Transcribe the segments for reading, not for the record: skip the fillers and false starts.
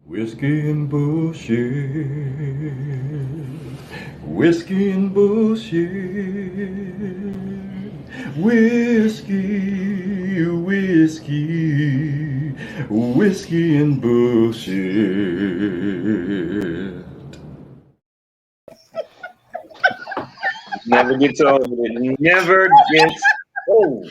Whiskey and bullshit. Whiskey and bullshit. Whiskey, whiskey, whiskey and bullshit. Never gets old. It never gets old.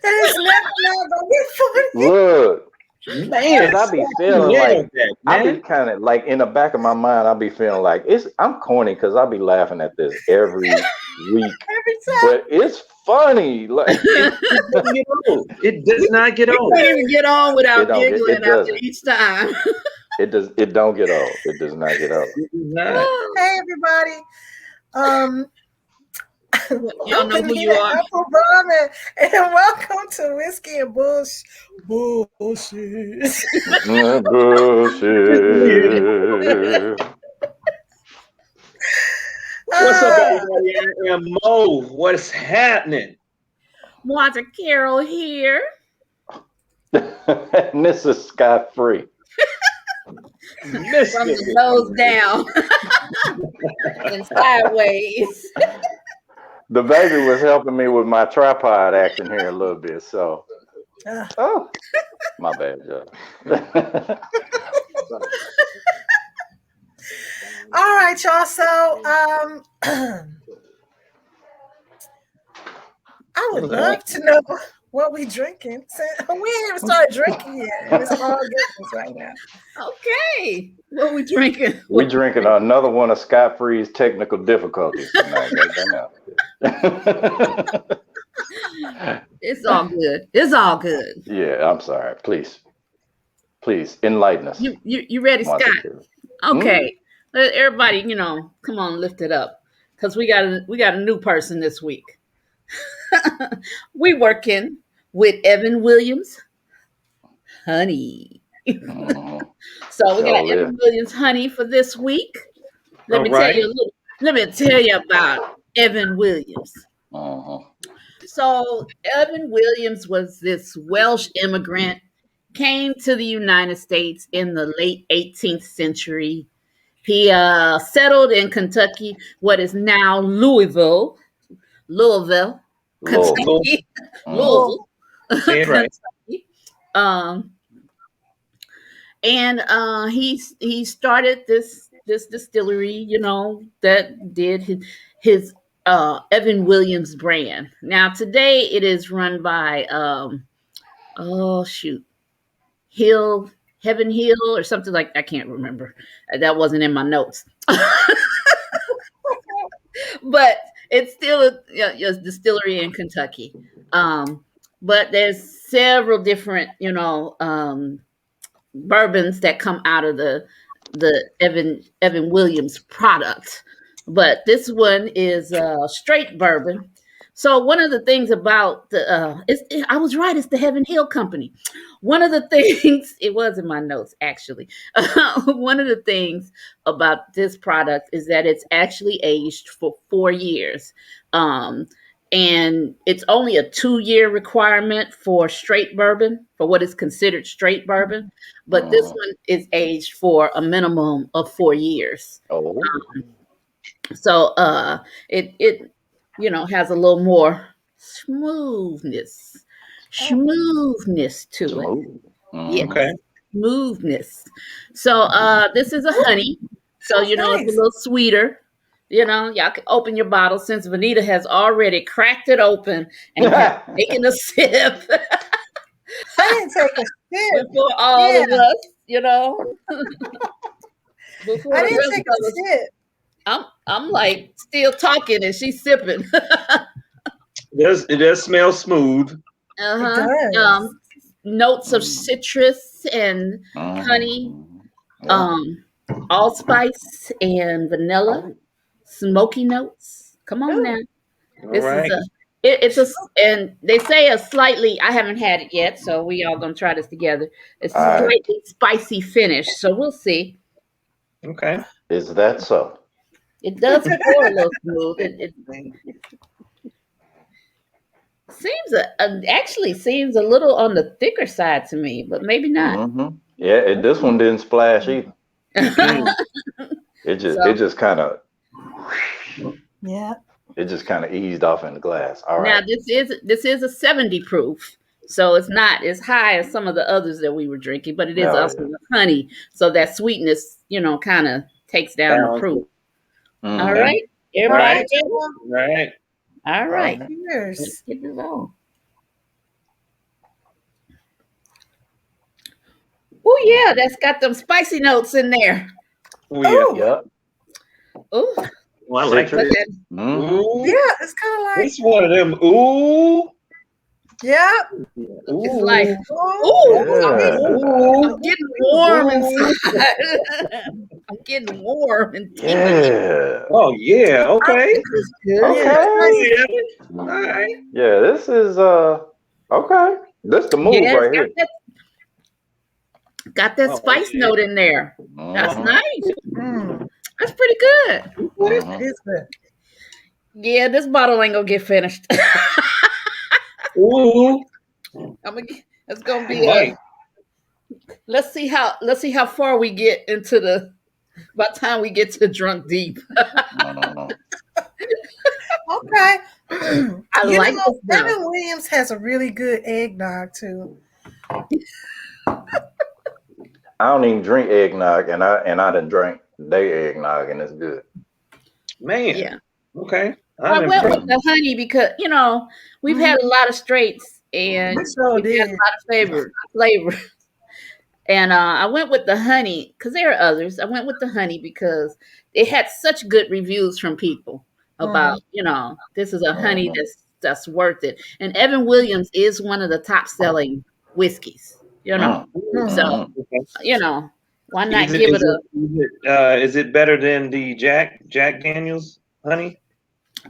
It's not gonna be funny. Look, Man, I be feeling like that, I man. be kind of like in the back of my mind. I be feeling like I'm corny because I be laughing at this every week, Every time. but it's funny. Like It doesn't get old. It does not get You old. can't even get on without It don't get- giggling it after doesn't. each time. it does. It don't get old. It does not get old. It does not. Hey everybody. Y'all know who you are. Apple Brahman, and welcome to Whiskey and Bullshit. Bullshit. What's up, everybody? I am Mo. What's happening? Wanda Carol here. And this is Scott Free. From the nose down and sideways. The baby was helping me with my tripod action here a little bit, so. Oh, my bad, Joe. All right, y'all. So I would love to know what we drinking. We ain't even started drinking yet. And it's all goodness right now. Okay. What we drinking? We drinking another one of Scott Free's technical difficulties tonight. It's all good. It's all good. Yeah, I'm sorry. Please enlighten us. You ready, Scott? Okay. Let everybody, come on, lift it up. Because we got a new person this week. We working with Evan Williams honey. So we got Evan Williams honey for this week. Let me tell you about Evan Williams. So Evan Williams was this Welsh immigrant, came to the United States in the late 18th century. He settled in Kentucky, what is now Louisville, Kentucky. Louisville. Kentucky. And he started this distillery, that did his Evan Williams brand. Now today it is run by Heaven Hill or something like I can't remember. That wasn't in my notes. But it's still a distillery in Kentucky. But there's several different, bourbons that come out of the Evan Williams product. But this one is straight bourbon. So one of the things about I was right, it's the Heaven Hill Company. One of the things, it was in my notes actually. One of the things about this product is that it's actually aged for 4 years. And it's only a 2-year requirement for straight bourbon, for what is considered straight bourbon. But this one is aged for a minimum of 4 years. So it has a little more smoothness to it. Yeah. Okay. Smoothness. So this is a honey. So it's a little sweeter. Y'all can open your bottle since Vanita has already cracked it open and taken a sip. I didn't take a sip. Before all of us, Before I didn't take a sip. I'm like still talking and she's sipping. It does smell smooth. Notes of citrus and honey, allspice and vanilla, smoky notes. Come on now. This is and they say a slightly, I haven't had it yet, so we all gonna try this together. It's a slightly spicy finish, so we'll see. Okay. Is that so? It does pour a little smooth. It actually seems a little on the thicker side to me, but maybe not. Yeah, this one didn't splash either. Mm. It So just kind of Yeah. eased off in the glass. All now right. this is a 70 proof. So it's not as high as some of the others that we were drinking, but it is No, also yeah. with honey. So that sweetness, kind of takes down the Balance. proof. All Mm-hmm. right. All Everybody right, Right. ready? y'all. Right. All All right. right. Let's Cheers. get this on. Oh yeah, that's got them spicy notes in there. Oh yeah. Oh, Yep. Oh, Well, I like but Citrus. this. that Mm-hmm. Ooh. yeah. It's kind of like, It's one of them. Ooh. yeah. it's like, Ooh. oh, Yeah. Ooh. I'm getting warm Ooh. inside. I'm getting warm and tingly. Yeah. Oh yeah. Okay. This is good. Yeah, it's Oh nice. Okay. yeah. All right. Yeah, this is okay. This the move Yeah, it's right here. got that Oh spice yeah. note in there. That's Mm-hmm. nice. Mm, That's pretty good. it Mm-hmm. is good. Yeah, this bottle ain't gonna get finished. Ooh. It's gonna It be might. let's see how far we get into by the time we get to drunk deep. Mm-hmm. Okay. I You like know, this stuff. Evan Williams has a really good eggnog too. I don't even drink eggnog, and I done drank they eggnog, and it's good. Man. Yeah. Okay. I I'm went with impressed. the honey because we've had a lot of straights and We sure we've had a did. lot of flavor. And I went with the honey because there are others. I went with the honey because it had such good reviews from people about, Mhm. this is a honey Mm-hmm. that's worth it. And Evan Williams is one of the top selling whiskeys, So, Mhm. Mm-hmm. Okay. why not Is it give it is a it is it better than the Jack Daniels honey?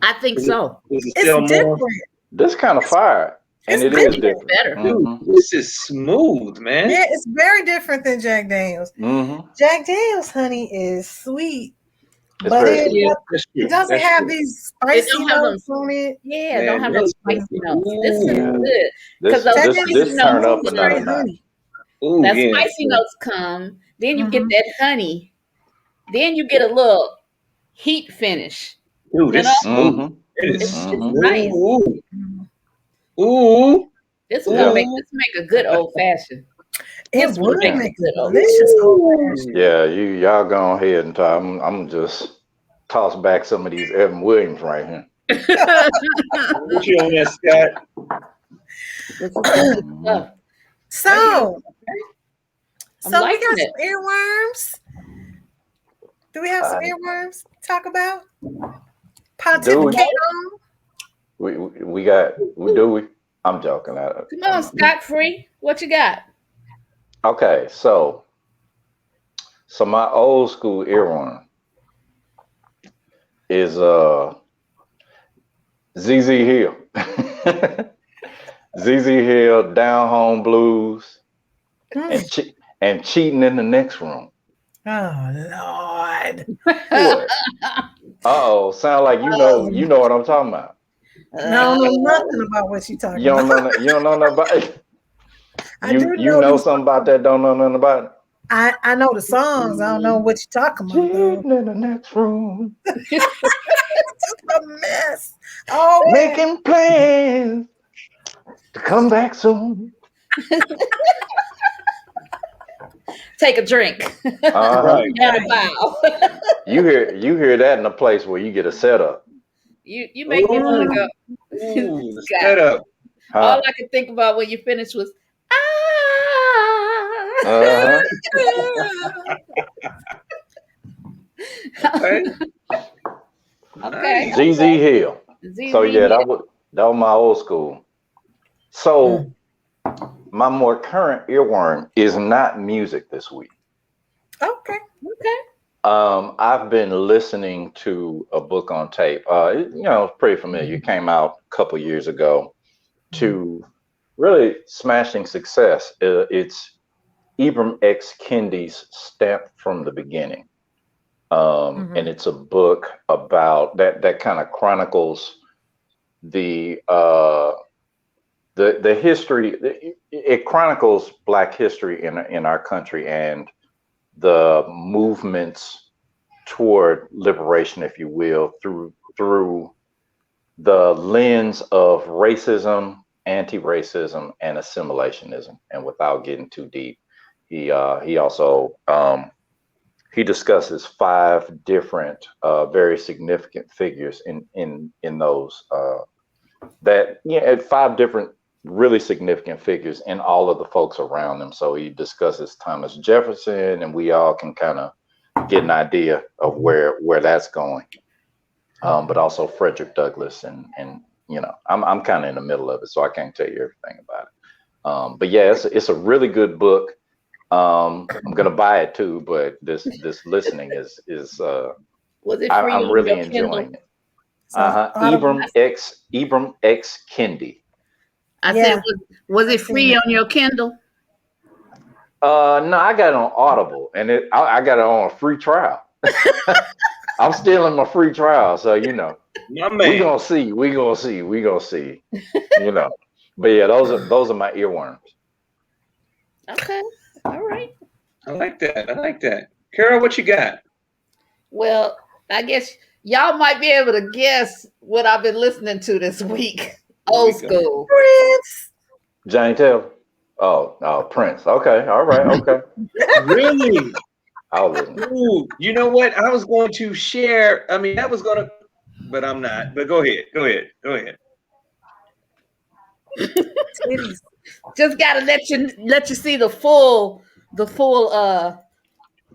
I think Is it so. is it It's still more? different. This kind of fire, and It's it I is think different. it's different. better. Dude, Mm-hmm. this is smooth, man. Yeah, it's very different than Jack Daniels. Mm-hmm. Jack Daniels honey is sweet, It's but very it, sweet. Yeah, but that's it true. doesn't That's have true. these It spicy don't have them notes on it. don't Man, have those this spicy notes. This is Yeah. ooh, good. Because This those Jack this Daniels spicy is this turn notes, smooth, up another straight notch. honey. ooh, that yeah. spicy notes come, then you get Hmm that honey, then you get a little heat finish. Dude, You know, it's smooth. Mm-hmm. It is hmm it's Mm-hmm. nice. smooth. hmm Ooh, This is gonna Yeah. make ooh, this make a good old fashioned. It This would would make Yeah. a make good a old delicious old ooh. fashioned. Yeah. Y'all go ahead and talk. I'm just toss back some of these Evan Williams right here. fashioned. What you on that, Scott? This is some good Mm-hmm. stuff. Okay, So, I'm we liking got it. some earworms. Do we have some I earworms to talk about? do we? Pontificate No, on? We got we do we? I'm joking. come on, Scott Free. What you got? Okay, so my old school earworm is ZZ Hill. ZZ Hill, Down Home Blues, Mm. and Cheating in the Next Room. Oh Lord. What? Uh-oh, sound like you know what I'm talking about. No, I Uh, don't know nothing about what you're talking about. You don't know nothing about it. I do You know know these something about that, don't know nothing about it. I know the songs. I don't know what you're talking about though. Cheating in the next room. It's a mess. Oh man. Making plans to come back soon. take a drink Uh-huh. Right. and a bow. You hear that in a place where you get a setup. You make me want to Ooh, go. ooh, the Scott, setup. all Huh? I could think about when you finished was ah. Uh-huh. Okay, Okay, nice. ZZ Hill. So ZZ yeah, Hill. that was my old school. So Mm. my more current earworm is not music this week. Okay. Okay. I've been listening to a book on tape. It's pretty familiar. It came out a couple years ago to really smashing success. It's Ibram X. Kendi's Stamp from the Beginning. And it's a book about that kind of chronicles the the history. It chronicles Black history in our country and the movements toward liberation, if you will, through the lens of racism, anti-racism, and assimilationism. And without getting too deep, he also he discusses five different very significant figures in those that yeah, five different really significant figures and all of the folks around them. So he discusses Thomas Jefferson, and we all can kind of get an idea of where that's going. But also Frederick Douglass, and you know, I'm kind of in the middle of it, so I can't tell you everything about it. But yeah, it's a really good book. I'm gonna buy it too, but this listening is Was it free I'm on really your Kindle? enjoying it. Ibram X Kendi. I Yeah. said, was it I've free seen on your Kindle? No, I got it on Audible, and I got it on a free trial. I'm still in my free trial, so you know, My we man. gonna see. You know, but yeah, those are my earworms. Okay. All right. I like that. Carol, what you got? Well, I guess y'all might be able to guess what I've been listening to this week. Old we go. school. Prince. Johnny Taylor. Oh, Prince. Okay, all right, okay. Really? I'll listen. Ooh, you know what? I was going to share. I mean, I was going to, but I'm not. But go ahead. Titties. Just gotta let you see the fullness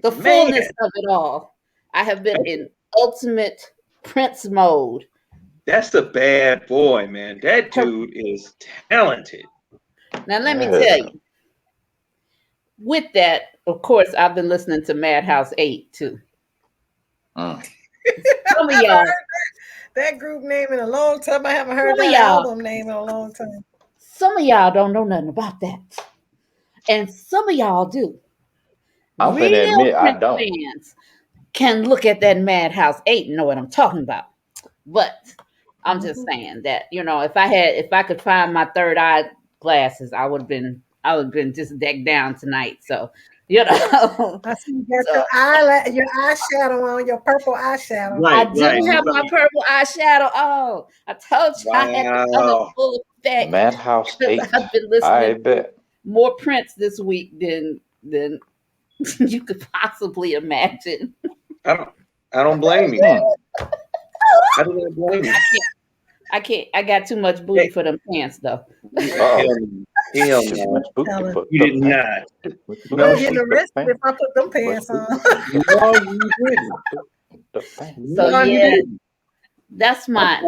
Man, of it all. I have been in ultimate Prince mode. that's a bad boy, man. That dude is talented. Now let me Yeah. tell you. With that, of course, I've been listening to Madhouse 8 too. Mm. Some of y'all, That group name in a long time. I haven't heard Some of that y'all- album name in a long time. some of y'all don't know nothing about that. And some of y'all do. I'm finna Real admit I Prince don't. fans can look at that Madhouse 8 and know what I'm talking about. But I'm just saying that, you know, if I could find my third eye glasses, I would have been just decked down tonight. So, you know. I see you got So, your eyeshadow on, your purple eyeshadow. I Right, do have my purple eyeshadow. Oh, I told you I had to come in Wow. full effect Madhouse because 8. I've been I listening to bet. more Prince this week than you could possibly imagine. I don't blame you. Hmm. I don't blame you. I can't. I got too much booty for them pants, though. Hell Too no. much booty Tell for You the did pants. not. Too much No, I'm booty getting for the arrested if pants. I put them pants on. No, you didn't. The pants. So No, you yeah, didn't. that's my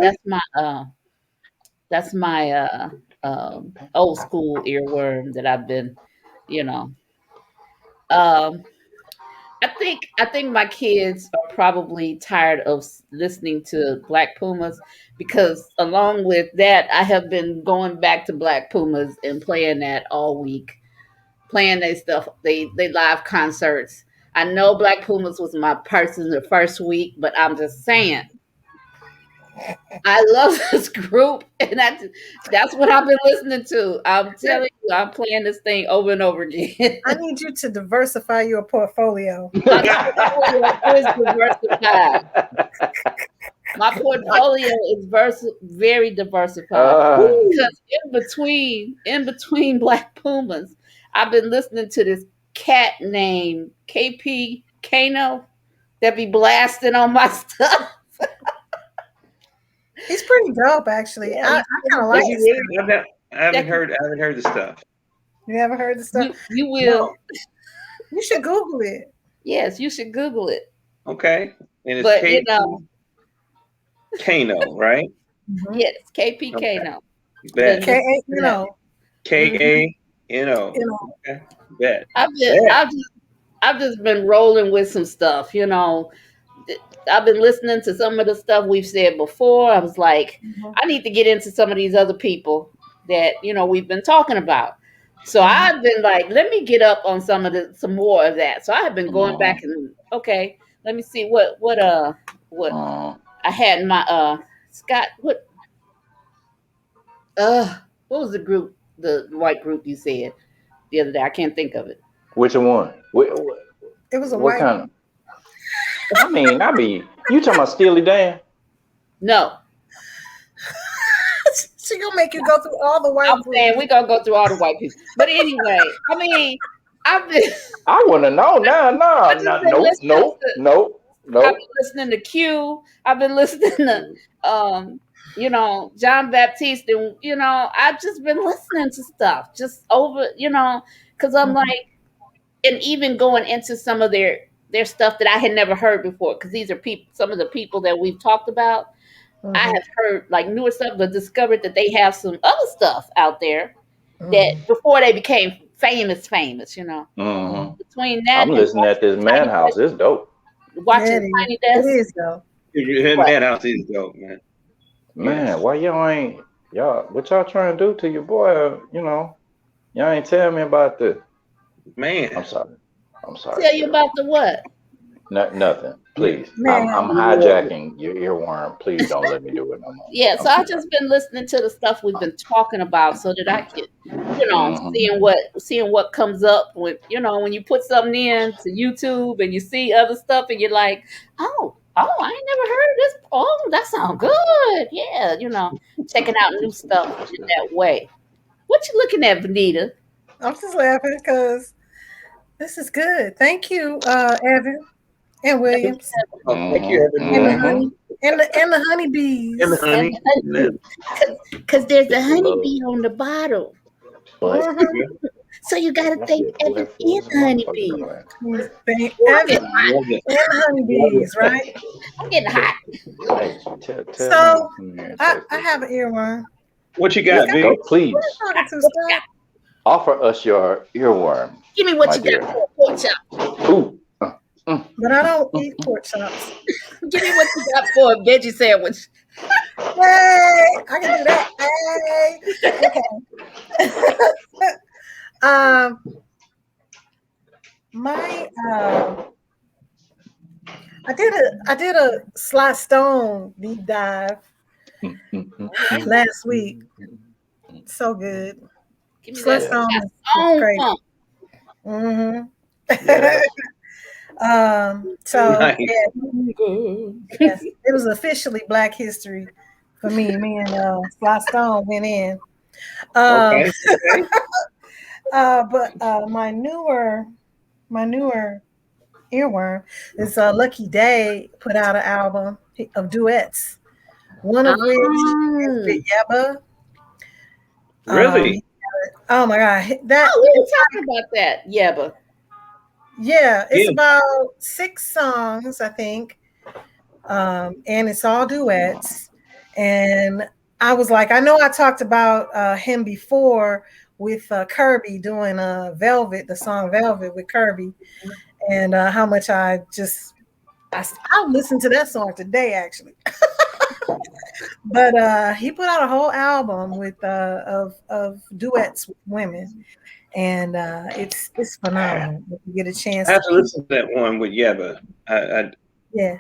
old school earworm that I've been, you know. Um, I think my kids are probably tired of listening to Black Pumas because along with that, I have been going back to Black Pumas and playing that all week, playing their stuff, they live concerts. I know Black Pumas was my person the first week, but I'm just saying I love this group, and that's what I've been listening to. I'm telling you, I'm playing this thing over and over again. I need you to diversify your portfolio. My portfolio is diversified. My portfolio is very diversified because in between Black Pumas, I've been listening to this cat named KP Kano that be blasting on my stuff. He's pretty dope, actually. Yeah, I kind of like Is he it. really? I haven't heard the stuff. You ever heard the stuff? You will. No. You should Google it. Yes, you should Google it. Okay. And it's But you know, Kano, right? yes, KP Okay. Kano. Bet. K-A-N-O. Kano. You know. Okay. Bet. I've just been rolling with some stuff, you know. I've been listening to some of the stuff we've said before. I was like, I need to get into some of these other people that, you know, we've been talking about. So I've been like, let me get up on some more of that. So I have been going back and okay, let me see what I had in my Scott, what What was the group, the white group you said the other day? I can't think of it. Which one? It was a What white. kind of? I mean, you talking about Steely Dan? No, She gonna make you go through all the white I'm groups. saying we're gonna go through all the white people. But anyway, I mean, I've been I want to know now. I've just been listening to No. I've been listening to Q. I've been listening to John Baptiste, and I've just been listening to stuff just over, because I'm like, and even going into some of their stuff that I had never heard before, because these are some of the people that we've talked about. I have heard like newer stuff, but discovered that they have some other stuff out there that before they became famous, Mm-hmm. Between that I'm and listening at this Madhouse. It's dope. watching Tiny Desk. It is though. Madhouse is dope, man. Man, Yes. why what y'all trying to do to your boy? Y'all ain't tell me about this. Man. I'm sorry. Tell you about the what? Nothing. Please. Man. I'm hijacking your earworm. Please don't let me do it no more. Yeah, so I've just been listening to the stuff we've been talking about so that I can, seeing what comes up when you put something in to YouTube and you see other stuff and you're like, oh, I ain't never heard of this. Oh, that sounds good. Yeah, checking out new stuff in that way. What you looking at, Vanita? I'm just laughing because this is good. Thank you, Evan and Williams. Oh, thank you, And the everyone. honey and the honeybees. And the honey. Because there's a honeybee on the bottle. But So you got to thank Evan and the honeybees. Evan Love it. and the honeybees, right? I'm getting hot. So I have an earworm. What you got, Go, Vic? please I'm talking to Scott. offer us your earworm. Give me what My you dear. got for a pork chop. Ooh. But I don't eat pork chops. Give me what you got for a veggie sandwich. Hey, I can do that. Hey, okay. I did a Sly Stone deep dive last week. So good. Give me Sly that Stone is Stone great. funk. So Nice. yes, it was officially Black History for me. Me and Sly Stone went in. Okay. But my newer earworm is Lucky Day put out an album of duets. One of which is with Yebba. Really? Oh my God! We were talking about that, Yebba. Yeah, it's about 6 songs, I think, and it's all duets. And I was like, I know I talked about him before with Kirby doing Velvet, the song Velvet with Kirby, and how much I listened to that song today actually. But he put out a whole album with of duets with women, and it's phenomenal. If you get a chance, I have to listen to that one with Yebba. Yeah.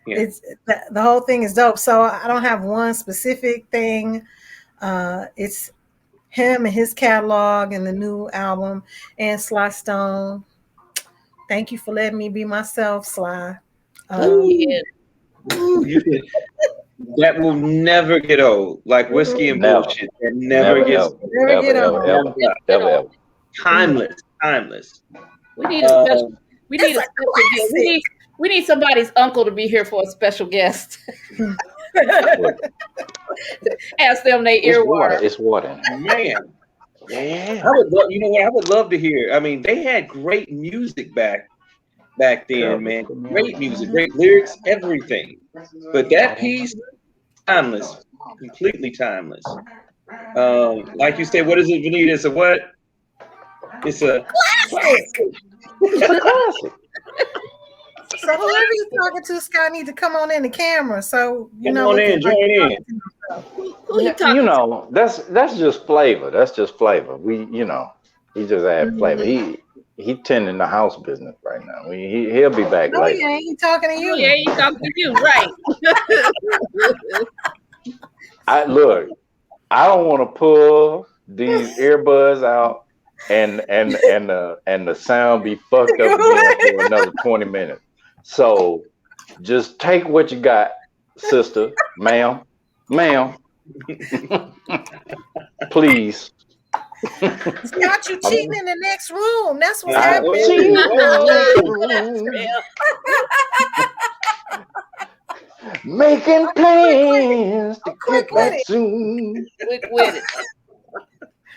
It's the whole thing is dope. So I don't have one specific thing. It's him and his catalog and the new album and Sly Stone. Thank you for letting me be myself, Sly. That will never get old. Like whiskey and Never. bullshit. That never gets old. Never get old. Ever. Timeless. We need a special. We need a special guest. We need somebody's uncle to be here for a special guest. Ask them their earworm. It's water. Man. Yeah. I would love, you know what? I would love to hear. I mean, they had great music back then, man. Great music, great lyrics, everything. But that piece, timeless, completely timeless. Like you said, what is it, Vanita? It's a what? It's a classic. Classic. So whoever you're talking to, Scott, need to come on in the camera. So Come on in, join in. Who you talking to? That's just flavor. That's just flavor. He just add flavor. He tending the house business right now. He'll be back No, later. he ain't. He talking to you. Oh, yeah, he talking to you, right? Look, I don't want to pull these earbuds out and the sound be fucked up Go again ahead. for another 20 minutes. So just take what you got, sister, ma'am, please. Scott, you cheating in the next room. That's what's I'm happening. cheating in the next That's room, real. making plans to Quick get with back it. soon. Quick with it.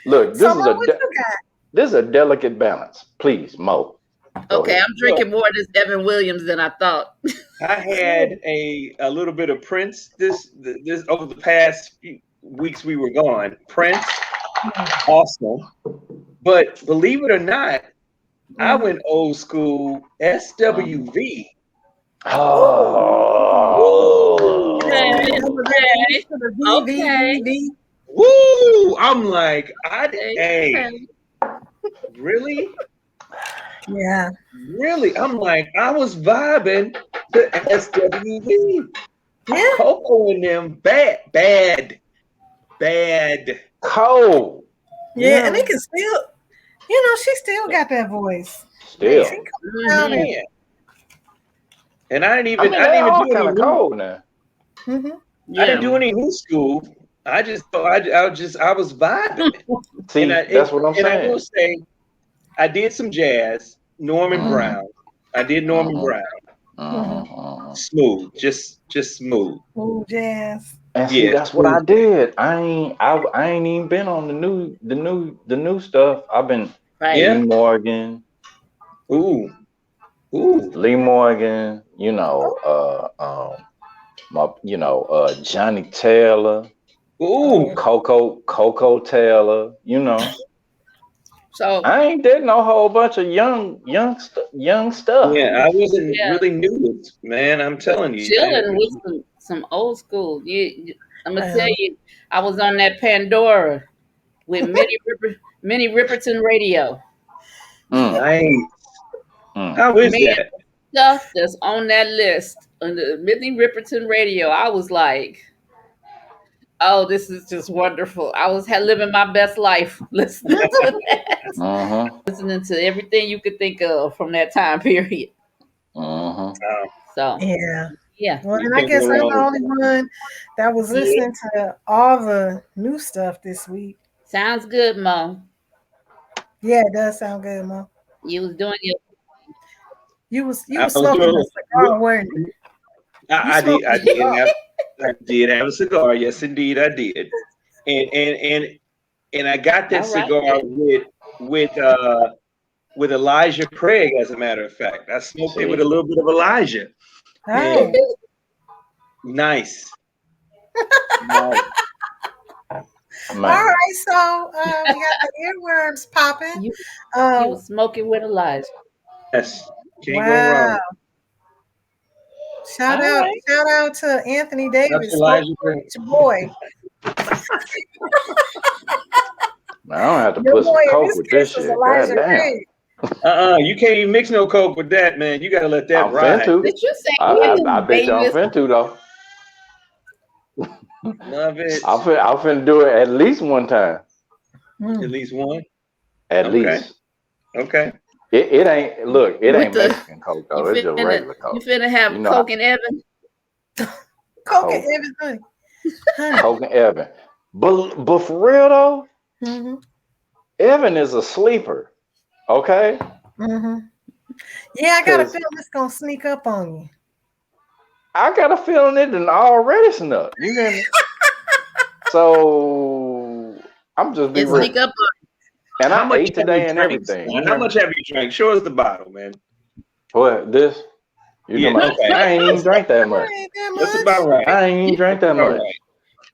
Look, So, Mo, what you got? this is a delicate balance. Please, Mo. Go Okay, ahead. I'm drinking more of this Evan Williams than I thought. I had a little bit of Prince this over the past few weeks we were gone. Prince, awesome. But believe it or not, I went old school SWV. Okay, Oh, okay, okay, Woo! I'm like, okay. hey, really? Yeah. Really? I'm like, I was vibing to SWV. Yeah. Coco and them, bad. cold. Yeah. And they can still, she still got that voice. Still. She comes out and Man. And I didn't I even mean, they all do any kind of new. cold now. mhm. I didn't do any new school. I just thought I was vibing. See, that's what I'm And I will saying. say, I did some jazz. Norman Brown. I did Norman Mhm. Brown. Mhm. Smooth, just smooth. Ooh, jazz. And see, Yeah, that's what I smooth. did. I ain't even been on the new stuff. I've been Right. Yeah. Lee Morgan, Ooh. Johnny Taylor, Ooh. Coco Taylor, So I ain't did no whole bunch of young stuff. Yeah, I wasn't yeah, really new, man. I'm telling you. chilling with some old school. I'm gonna tell Um, you, I was on that Pandora with Minnie Riperton Radio. Mm, Nice. mm. How is Man, that? stuff that's on that list on the Minnie Riperton Radio. I was like, oh, this is just wonderful. I was living my best life listening to that, Mhm. listening to everything you could think of from that time period. Mhm. So yeah. yeah, Well, You and I can't go guess I'm the wrong. only one that was yeah. listening to all the new stuff this week. Sounds good, Mo. Yeah, it does sound good, Mo. You was doing your You I was was smoking a doing. cigar, weren't you? You I did. smoked a I did cigar. have. I did have a cigar. Yes, indeed, I did. And I got that all right cigar then. with Elijah Craig. As a matter of fact, I smoked it with a See, little bit of Elijah. Oh, Nice. Nice. all man. right. So we got the earworms popping. You you Uh, was smoking with Elijah. Yes. Can't go wow. wrong. All right. Shout out to Anthony That's Davis, smoking Elijah Craig. with your boy. Man, I don't have to Your put some boy in coke this with case this was shit. God Elijah damn. Craig. You can't even mix no coke with that, man. You gotta let that I'm fin ride. to. Did you say I Anthony bet you I'm Davis? fin to though. Love it. I'm finna do it at least one time. At least one. At Okay. least. Okay. It ain't look, it With ain't the Mexican coke though. It's just regular you coke. finna have You know Coke and Evan? Coke and coke. Evan honey. Coke and Evan. But for real though, Mm-hmm. Evan is a sleeper. Okay? Mm-hmm. Yeah, I got a Cause feeling it's gonna sneak up on you. I got a feeling it done already snuck. You hear me? So I'm just be It real. sneak up And How I much ate have you today and drank, everything. Scott? You How hear me? much have you drank? Show us the bottle, man. What this? You Yeah, know my okay. I ain't even drank that much. Ain't that That's much. about right. I ain't even drank that All much. right.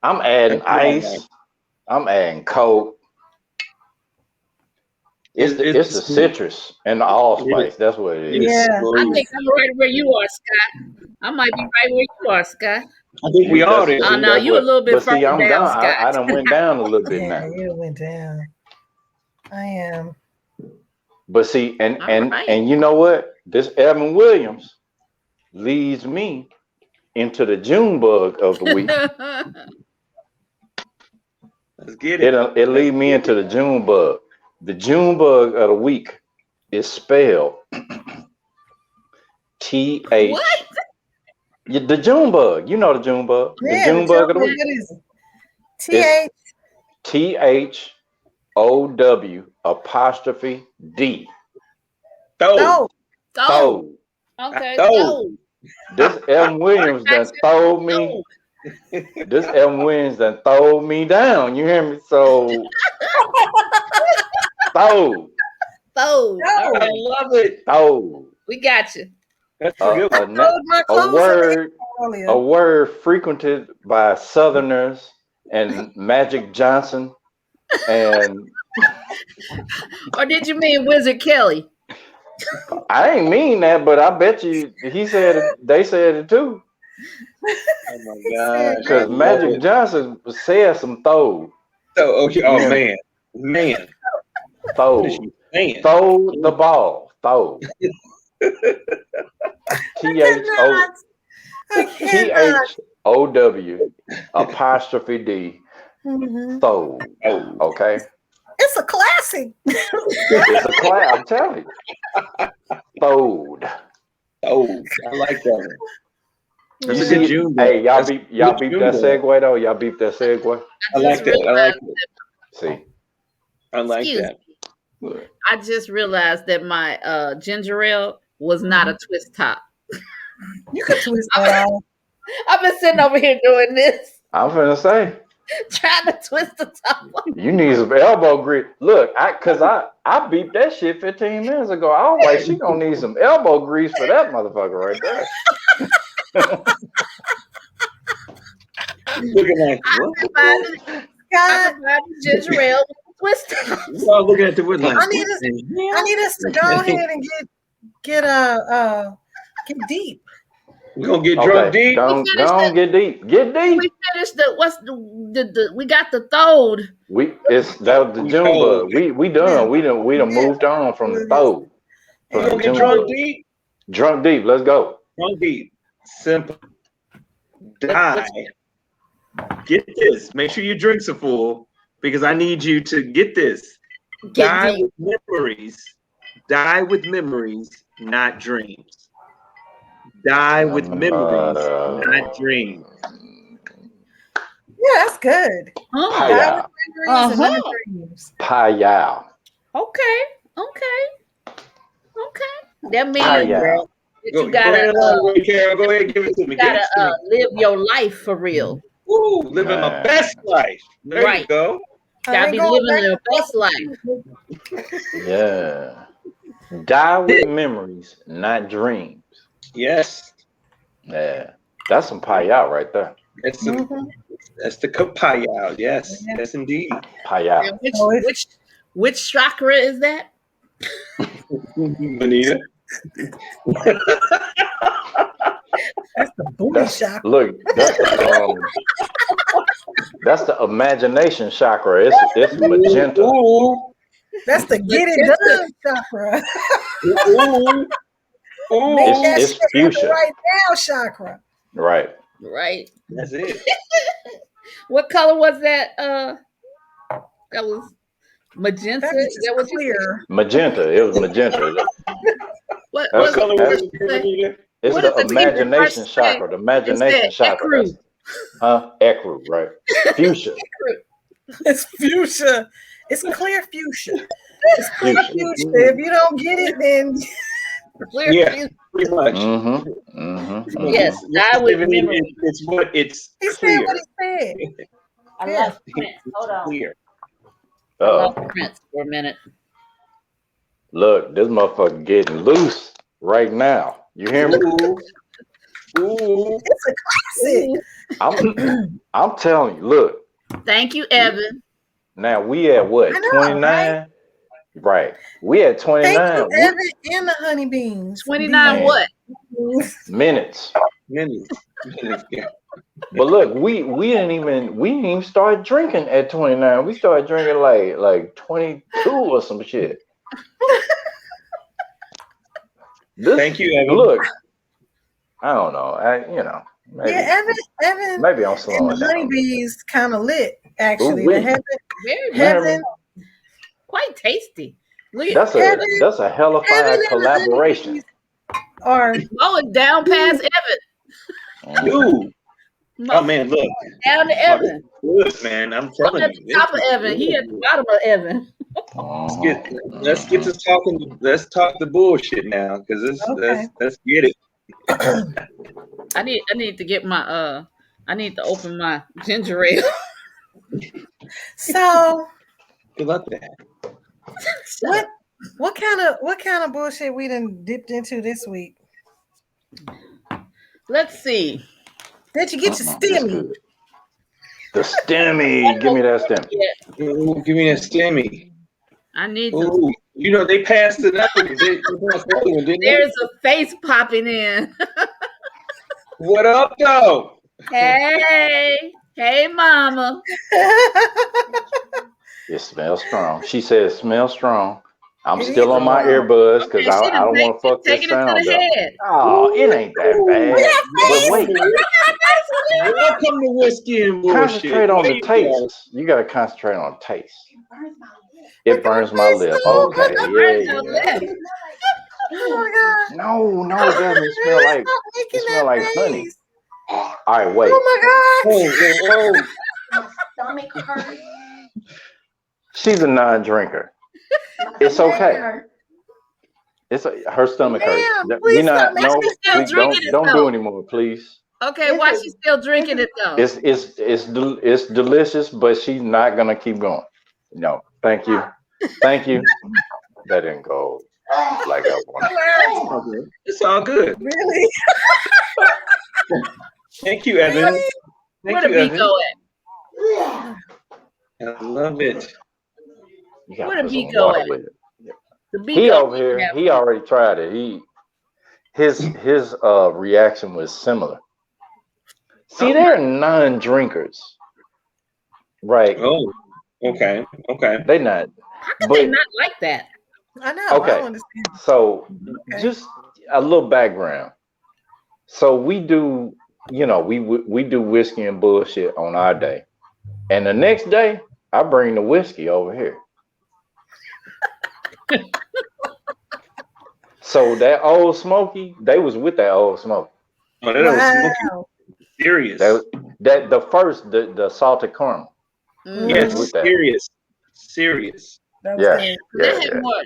I'm adding That's about right. ice. I'm adding Coke. It's It's the smooth. citrus and the allspice. That's what it is. It's Yeah. I smooth. think I'm right where you are, Scott. I might be right where you are, Scott. I think we all there. Oh See no, that's you a what. little bit But see, further I'm down, gone. Scott. I done went down a little bit Yeah, now. you went down. I am. But see, All right. and you know what? This Evan Williams leads me into the June bug of the week. Let's get it. It lead me into the June bug. The June bug of the week is spelled TH. What? The June bug. You know the June bug. The Yeah, June bug of the week. what is it? TH. THOW''D. Throw. No. Okay. Throw. Throw. This M. Williams done throw me. This M. Williams done throw me down. You hear me? So throw. Throw. All I right. love it. Throw. We got you. That's a good one. A word frequented by Southerners and Magic Johnson, and Or did you mean Wizard Kelly? I ain't mean that, but I bet you he said it. They said it too. Oh my God. Because Magic Johnson said some throw. Oh Yeah. man. Throw. What is she saying? Throw the ball. Throw. THOW''D. Throw. Okay. It's a classic. It's a class. I'm telling you. Throwed. Oh, I like that one. That's a good June. Hey, y'all beep that segue though. Y'all beep that segue. I like that. I like it. See. I like that. I just realized that my ginger ale was not a twist top. You could twist that out. I've been sitting over here doing this, I'm finna say. trying to twist the top. You need some elbow grease. Look, I beeped that shit 15 minutes ago. I was like, she gonna need some elbow grease for that motherfucker right there. Looking at I provided ginger ale with a twist top. I'm looking at the wood line. I need us to go ahead and get deep. We're gonna get drunk deep. Don't get deep. Get deep. We finished the we got the throwed. That was the June bug. We done. We done moved on from the throw. We're gonna get drunk deep. Drunk deep. Let's go. Drunk deep. Simple. Die. Get this. Make sure your drinks are full because I need you to get this. Die with memories. Die with memories, not dreams. Die with memories, not dreams. Yeah, that's good. Die with memories and not dreams. Payal. Okay. That means Payal. you gotta Carol, go ahead and give it to me. You gotta live your life for real. Ooh, living my best life. There you go. Gotta be living your best life. Yeah. Die with memories, not dreams. Yes. Yeah. That's some payal right there. That's the payal. Yes. Yes, indeed. Payal. Which chakra is that? Bonita. That's the booty chakra. Look, that's the imagination chakra. It's magenta. Ooh. That's the get it done chakra. Ooh. It's fuchsia. Right now chakra. Right. That's it. What color was that? That was magenta. That was clear. Magenta. It was magenta. What color was it? It's What the is the imagination first chakra. The imagination chakra. Ecru, right? Fuchsia. It's fuchsia. It's clear fuchsia. It's clear fuchsia. If you don't get it, then yeah, pretty much. Yes, die with memory. It's what it's he clear. said what he said. I love Prince. Hold on. Clear. I love Prince for a minute. Look, this motherfucker getting loose right now. You hear me? Ooh. It's a classic. I'm telling you, look. Thank you, Evan. Now we at what? 29? Right. We at 29. Thank you, Evan, and the honey beans. 29 what? Minutes. Yeah. But look, we didn't even start drinking at 29. We started drinking like 22 or some shit. Thank you, Evan. Look, I don't know. Maybe Yeah, Evan maybe I'm and slowing the down. honeybees kind of lit, Ooh, actually. wee. The Very You hear me? heaven, quite tasty. Look at That's heaven, a heaven hellified and the collaboration. honeybees are mowing down past Evan. Dude. Oh Mow man, look. down to Oh, this Evan. is good, man. I'm I'm telling at you, the this top of is Evan. He at the good. bottom of Evan. Let's get to talking. Let's talk the bullshit now, because okay. let's get it. I need to get my I need to open my ginger ale. So Good luck with that. what kind of bullshit we done dipped into this week? Let's see. Did you get your It's stimmy? good. The stimmy. Give me that stimmy. Yeah, Ooh, give me that stimmy. I need some. Ooh, they passed another one. They passed another one, didn't they? There's a face popping in. What up, though? Hey, mama. It smells strong. She said it smells strong. I'm It still is on my strong. earbuds because Okay, I don't want to fuck this taking it to sound the up. head. Oh, it ain't that bad. But wait, Welcome to Whiskey and Bullshit. concentrate on the taste. You gotta concentrate on the taste. It burns my lip. Okay, Burns your yeah. lip. Oh my god! No, it doesn't. It smell like Stop making smell that like honey. face. All right, wait. Oh my god! Whoa. My stomach hurts. She's a non-drinker. It's okay. Her stomach hurts. Ma'am, please stop making No, She's still drinking it don't though. do anymore, please. Okay, why she's still drinking it though? It's delicious, but she's not gonna keep going. No, thank you. That didn't go like I wanted. It's all good. Really? Thank you, Evan. Where Thank the you, beat Evan. go at? I love it. You gotta Where the put beat some go water at? with it. The beat He go over here. He already tried it. His reaction was similar. See, they're non-drinkers, right? Oh, okay. They not. How could But they not like that? I know. I okay, don't understand. so Okay. just a little background. So we do, we do whiskey and bullshit on our day, and the next day I bring the whiskey over here. So that old Smoky, they was with that old Smoky. Oh, that was smoking serious. That the first the salted caramel. Yes, with that. serious. That was good.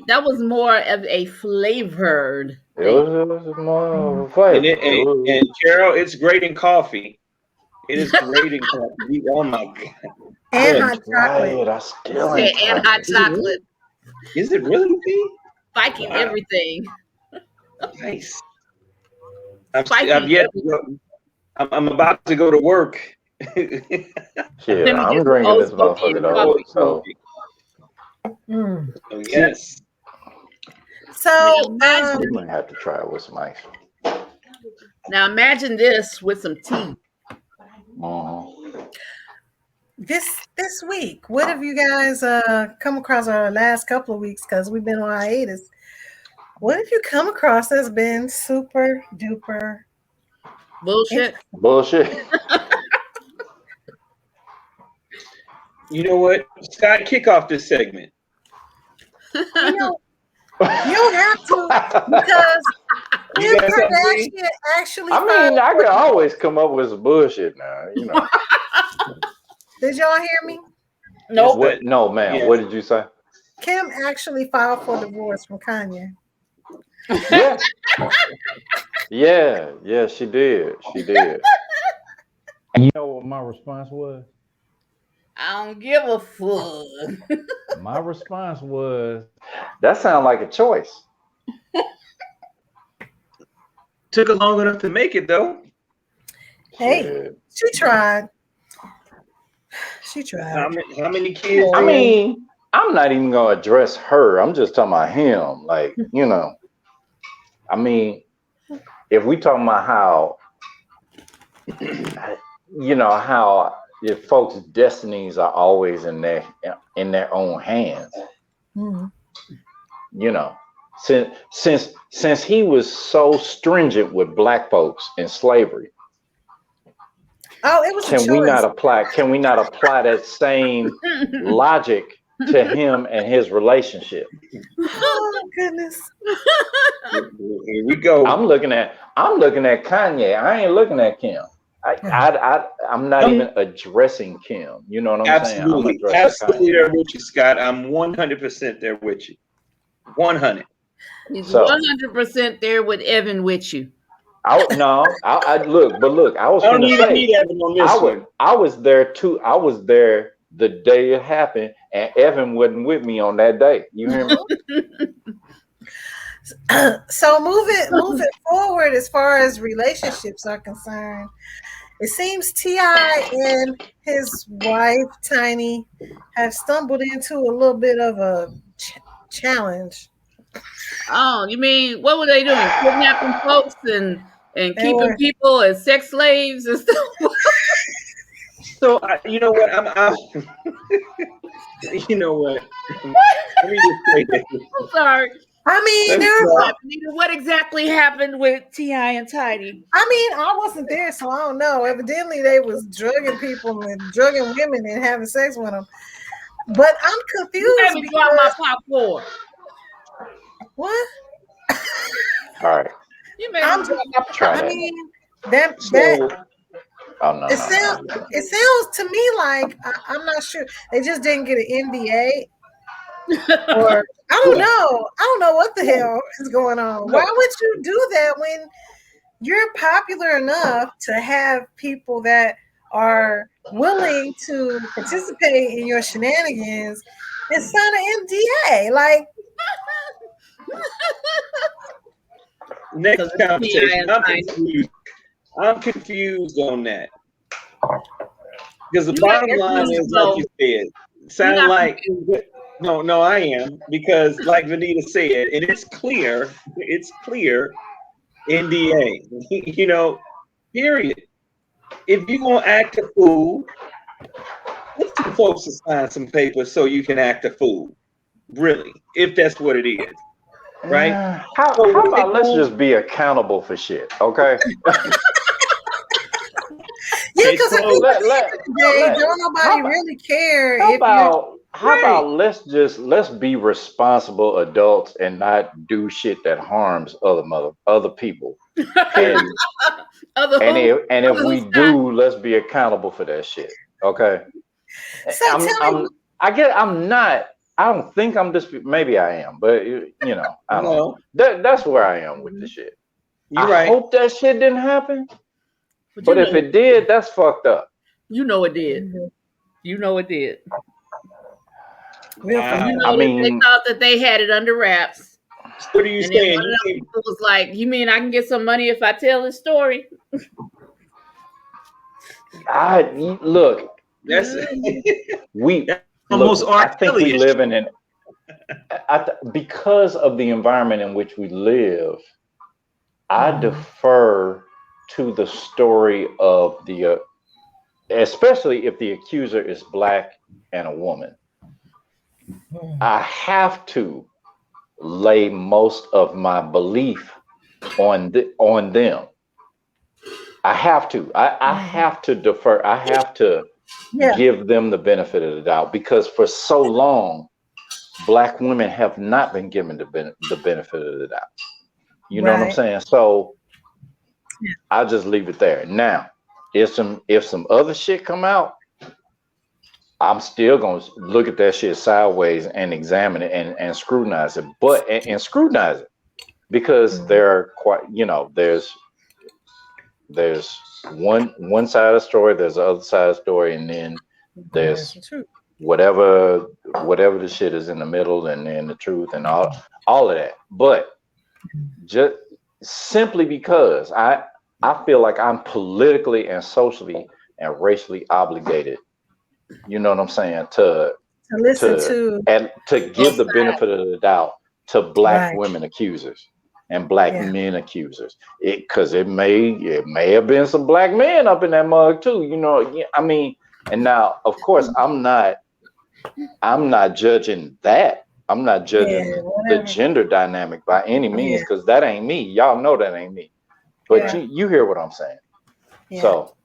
That was more of a flavored It thing. was more of a flavor. And Carol, it's great in coffee. It is great in coffee. Oh my god. And hot chocolate. Right, I still Yeah, ain't and hot chocolate. Is it really? Spiking everything. Nice. Spiking I'm about to go to work. Yeah, I'm drinking this motherfucker though. So yes. So you might have to try it with some ice. Now imagine this with some tea. this week, what have you guys come across our last couple of weeks? Because we've been on hiatus. What have you come across that's been super duper bullshit? You know what? Scott, kick off this segment. You don't have to, because Kim Kardashian actually. I mean, I could always come up with some bullshit now. Did y'all hear me? No. What? No, ma'am. Yeah. What did you say? Kim actually filed for divorce from Kanye. Yeah, she did. And you know what my response was? I don't give a fuck. My response was, that sounds like a choice. Took her long enough to make it, though. Hey, she tried. How many kids? I mean, I'm not even gonna address her. I'm just talking about him. Like, I mean, if we talking about how, how if folks' destinies are always in their own hands, since he was so stringent with black folks in slavery, Oh, it was a choice. Can we not apply that same logic to him and his relationship? Oh goodness. Here we go. I'm looking at Kanye. I ain't looking at Kim. I'm not even addressing Kim. You know what I'm saying? Absolutely there with you, Scott. I'm 100% there with you. 100. He's 100% there with Evan with you. I was going to say, Evan on this one. I was there too. I was there the day it happened, and Evan wasn't with me on that day. You hear me? So moving forward, as far as relationships are concerned, it seems T.I. and his wife Tiny have stumbled into a little bit of a challenge. Oh, you mean what were they doing? Kidnapping folks and keeping people as sex slaves and stuff. So you know what? I'm you know what? Let me just say this. I'm sorry. I mean, what exactly happened with T.I. and Tiny? I mean, I wasn't there, so I don't know. Evidently, they was drugging people and drugging women and having sex with them. But I'm confused. You made me drop my popcorn. What? All right. You made me drop my popcorn. I mean, that. Oh no. It sounds to me like I'm not sure they just didn't get an NDA. Or I don't know what the hell is going on. Why would you do that when you're popular enough to have people that are willing to participate in your shenanigans and sign an NDA? Like, next conversation. I'm confused on that. Because the bottom line is, like you said, sound like no, I am, because like Vanita said, and it's clear, NDA, you know, period. If you're gonna act a fool, let some folks to sign some papers so you can act a fool. Really, if that's what it is. Right? How about let's just be accountable for shit, okay? Yeah, because don't nobody really care. How about let's be responsible adults and not do shit that harms other people. And if we do, let's be accountable for that shit. Okay. So I don't think I'm maybe I am, but you know, I don't know. That's where I am with the shit. I hope that shit didn't happen. But if it did, that's fucked up. You know it did. You know it did. Wow. You know, they thought that they had it under wraps. What are you saying? One of them people was like, "You mean I can get some money if I tell this story?" Look. That's almost I think we live in an because of the environment in which we live. I defer to the story of the, especially if the accuser is black and a woman. I have to lay most of my belief on them. I have to. I have to defer. I have to give them the benefit of the doubt, because for so long, black women have not been given the benefit of the doubt. You know what I'm saying? So I'll just leave it there. Now, if some other shit come out, I'm still gonna look at that shit sideways and examine it and scrutinize it. But and scrutinize it, because there are quite, you know, there's one side of the story, there's the other side of the story, and then there's whatever the shit is in the middle, and then the truth and all of that. But just simply because I feel like I'm politically and socially and racially obligated, you know what I'm saying, to listen to and to give the benefit of the doubt to black women accusers and black men accusers, because it may have been some black men up in that mug too, you know. I mean, and now of course I'm not judging that I'm not judging the gender dynamic by any means, because that ain't me. Y'all know that ain't me. But you hear what I'm saying. Yeah. So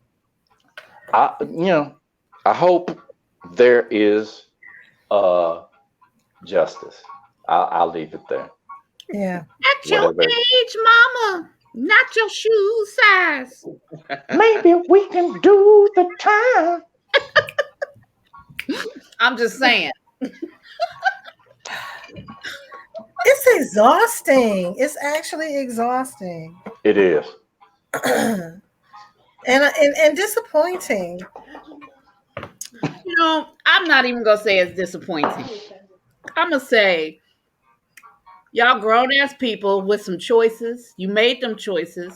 I hope there is justice. I'll leave it there. Yeah. At your age, mama, not your shoe size. Maybe we can do the time. I'm just saying. It's exhausting. It's actually exhausting. It is. and disappointing. You know, I'm not even gonna say it's disappointing. I'm gonna say y'all grown ass people with some choices. You made them choices.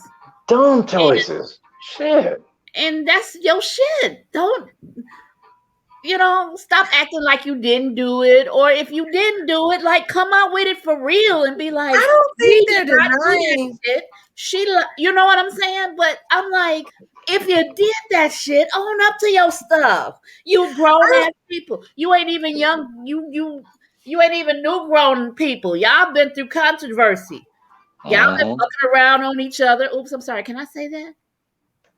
Dumb choices. Shit. And that's your shit. Don't, stop acting like you didn't do it. Or if you didn't do it, like come out with it for real and be like, I don't think they're denying it. You know what I'm saying? But I'm like, if you did that shit, own up to your stuff. You grown ass people. You ain't even young. You ain't even new grown people. Y'all been through controversy. Y'all been fucking around on each other. Oops, I'm sorry. Can I say that?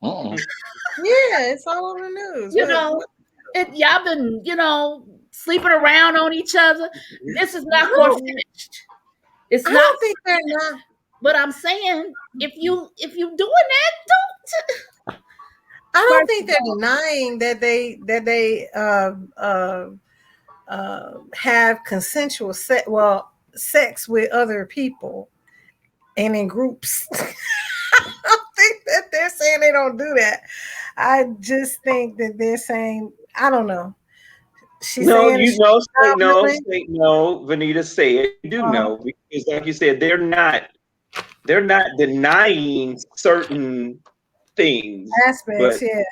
Yeah, it's all over the news. Y'all been, sleeping around on each other. This is not far-fetched. It's not. I don't think they're not. But I'm saying, if you doing that, don't. I don't think they're denying that they have consensual sex with other people and in groups. I don't think that they're saying they don't do that. I just think that they're saying, I don't know. Vanita, say it. You do know, because like you said, they're not denying certain things. Aspects, yeah.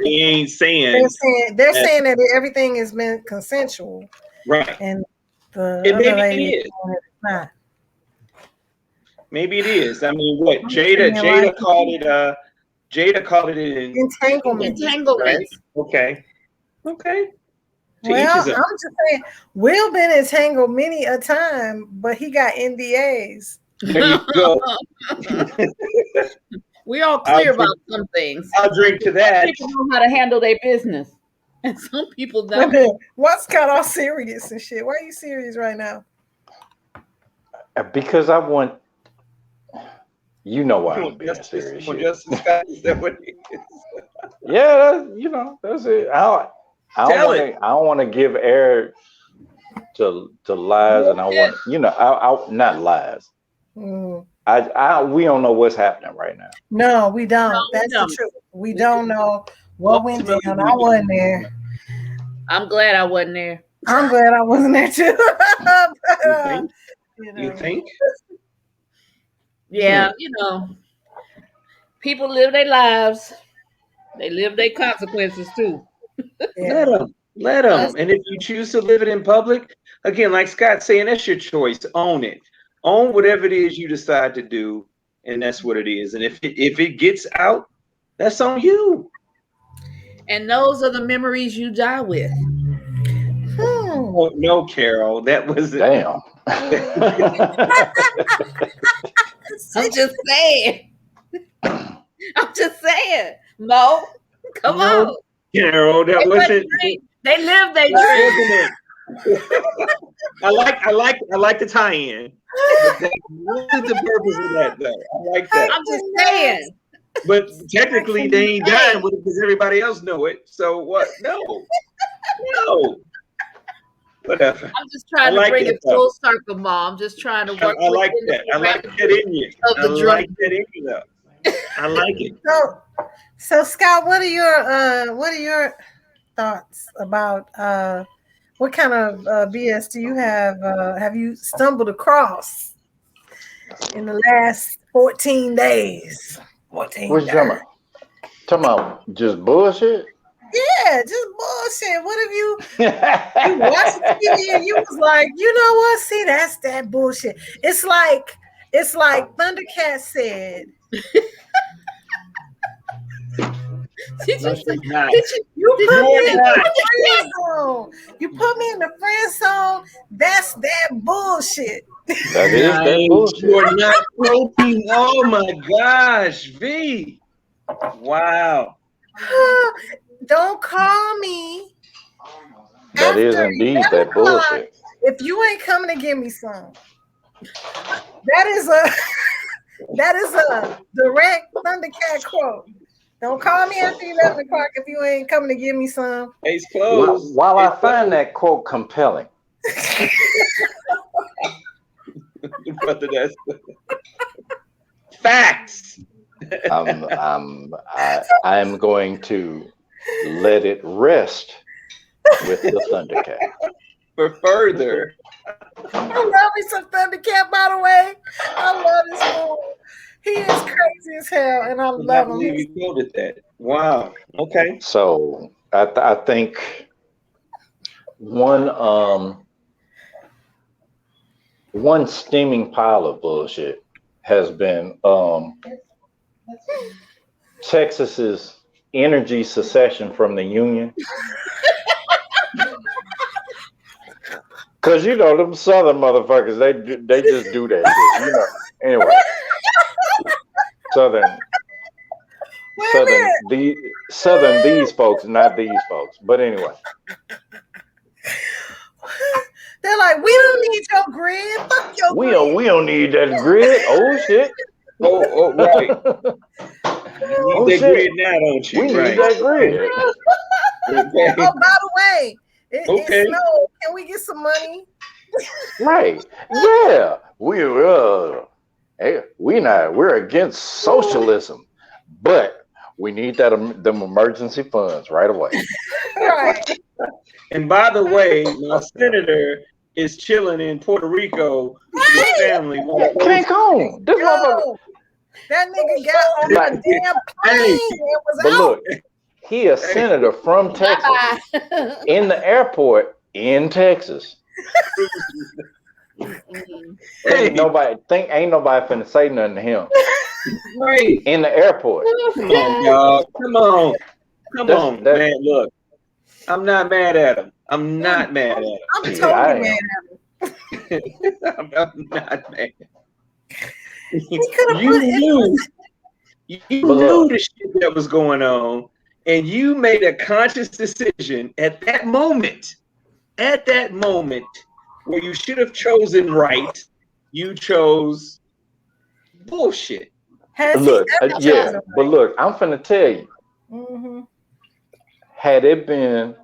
They ain't saying. They're saying that everything has been consensual. Right. And the maybe lady it is. Not. Maybe it is. I mean, what Jada called it. Jada called it an entanglement. Right? Okay. Well, I'm just saying, Will been entangled many a time, but he got NDAs. There you go. We all clear about some things. I'll drink to that. Some people know how to handle their business, and some people don't. What's got all serious and shit? Why are you serious right now? Because I want. You know why I'm being serious. Is that what it is? Yeah, that's it. I don't want to give air to lies, and I want I not lies. We don't know what's happening right now. No, we don't. That's the truth. We don't know what went down. I wasn't there. I'm glad I wasn't there. I'm glad I wasn't there too. But, you think? Yeah, people live their lives. They live their consequences too. Yeah. Let them. And if you choose to live it in public, again, like Scott's saying, that's your choice. Own it. Own whatever it is you decide to do, and that's what it is. And if it gets out, that's on you. And those are the memories you die with. Oh, no, Carol, that was damn. I'm just saying. Mo, come on. Carol, that wasn't. They live their dream. I like the tie-in. What is the purpose of that, though? I like that. I'm just saying. But technically, they ain't dying with it because everybody else know it. So what? No. Whatever. I'm just trying to bring it full circle, Mom. I'm just trying to work. I like that. I like that in you. I like that in you, though. I like it. So Scott, what are your thoughts about what kind of BS do you have you stumbled across in the last 14 days? 14 What's talking about? Just bullshit? Yeah, just bullshit. What have you watched TV and you was like, you know what? See, that's that bullshit. It's like Thundercat said. Did No, you she's not. You put You're me in not. the friend zone. You put me in the friend zone. That's that bullshit. That is that Nice. bullshit. You're not coping. Oh my gosh, V. Wow. Don't call me That is after indeed 11 that o'clock bullshit. if you ain't coming to give me some. That is a direct Thundercat quote. Don't call me after 11 o'clock if you ain't coming to give me some. Case closed. While I Case find that quote compelling, closed. Brother, that's facts. I'm going to let it rest with the Thundercat. For further. I love me some Thundercat, by the way. I love this fool. He is crazy as hell, and I I love believe him. you quoted that. Wow. Okay. So I think one steaming pile of bullshit has been Texas's energy secession from the Union. Cause you know them Southern motherfuckers, they just do that shit, you know. Anyway, Southern these folks, not these folks. But anyway, They're like, we don't need your grid. Fuck your we grid. don't need that grid. Oh shit. Oh, right. You need that shit. grid now, don't you? We need Right. that grid. Okay. Oh, by the way, it Okay. snowed. Can we get some money? Right. Yeah. We're against socialism, but we need them emergency funds right away. Right. And by the way, my senator is chilling in Puerto Rico with his family. Cancun. This motherfucker. Yo, that nigga got on Like, a damn plane and was But out. look, he a senator from Texas in the airport in Texas. Ain't nobody finna say nothing to him Right. in the airport. Come on, dog. Come on. Come That's- on, man. Look, I'm not mad at him. I'm not mad at him. I'm Yeah, I totally am. mad at him. I'm not mad. He could have You put it. knew. You But knew look. the shit that was going on, and you made a conscious decision at that moment. At that moment, where you should have chosen right, you chose bullshit. Has Look, he ever yeah, chosen but look, I'm finna tell you, Mm-hmm. had it been,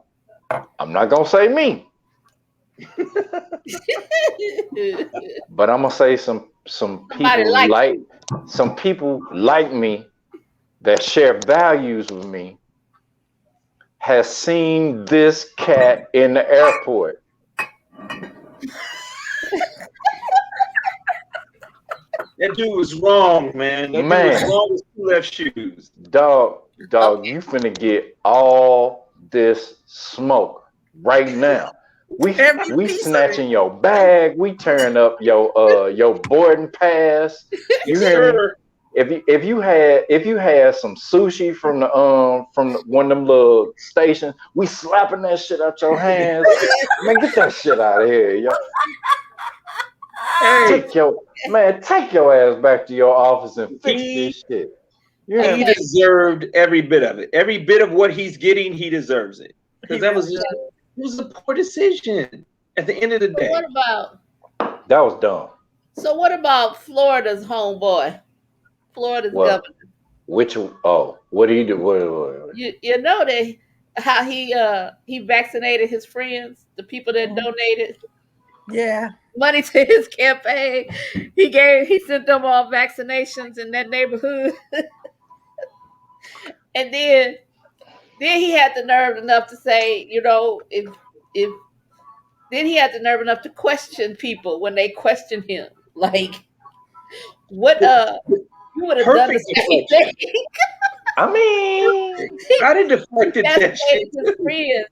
I'm not gonna say me, but I'm gonna say some Somebody people like some people like me that share values with me has seen this cat in the airport. That dude was wrong, man. That dude was wrong with two left shoes. Dog, you finna get all this smoke right now. We snatching your bag. We tearing up your boarding pass. You hear me? If you had some sushi from one of them little stations, we slapping that shit out your hands. Man, get that shit out of here, yo. Hey, Take your ass back to your office and fix this shit. He deserved every bit of it. Every bit of what he's getting, he deserves it. Because it was a poor decision at the end of the day. What about? That was dumb. So what about Florida's homeboy? Florida's governor. What do you do? What? You know how he vaccinated his friends, the people that donated money to his campaign. He sent them all vaccinations in that neighborhood. And then he had the nerve enough to say, then he had the nerve enough to question people when they questioned him. Like, what you would have done the same thing. I mean, I didn't deflect that shit. His friends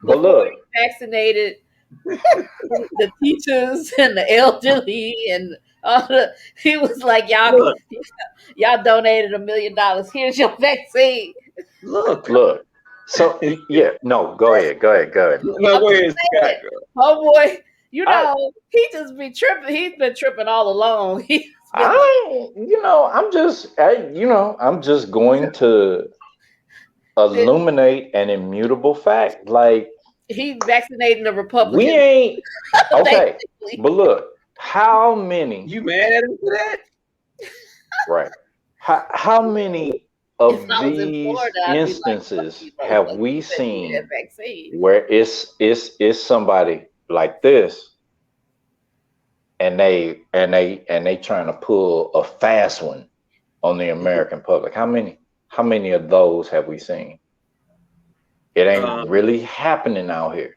but look, he vaccinated the teachers and the elderly and all he was like, y'all donated $1 million. Here's your vaccine. Look. So yeah, no, go ahead. No, go ahead, Scott. Oh boy, you know he just be tripping. He's been tripping all along. I'm just going to illuminate an immutable fact. Like he's vaccinating the Republicans. we ain't okay. But look, how many? You mad at him for that? Right. How many of these instances have we seen where it's somebody like this and they trying to pull a fast one on the American public? How many of those have we seen? It ain't really happening out here.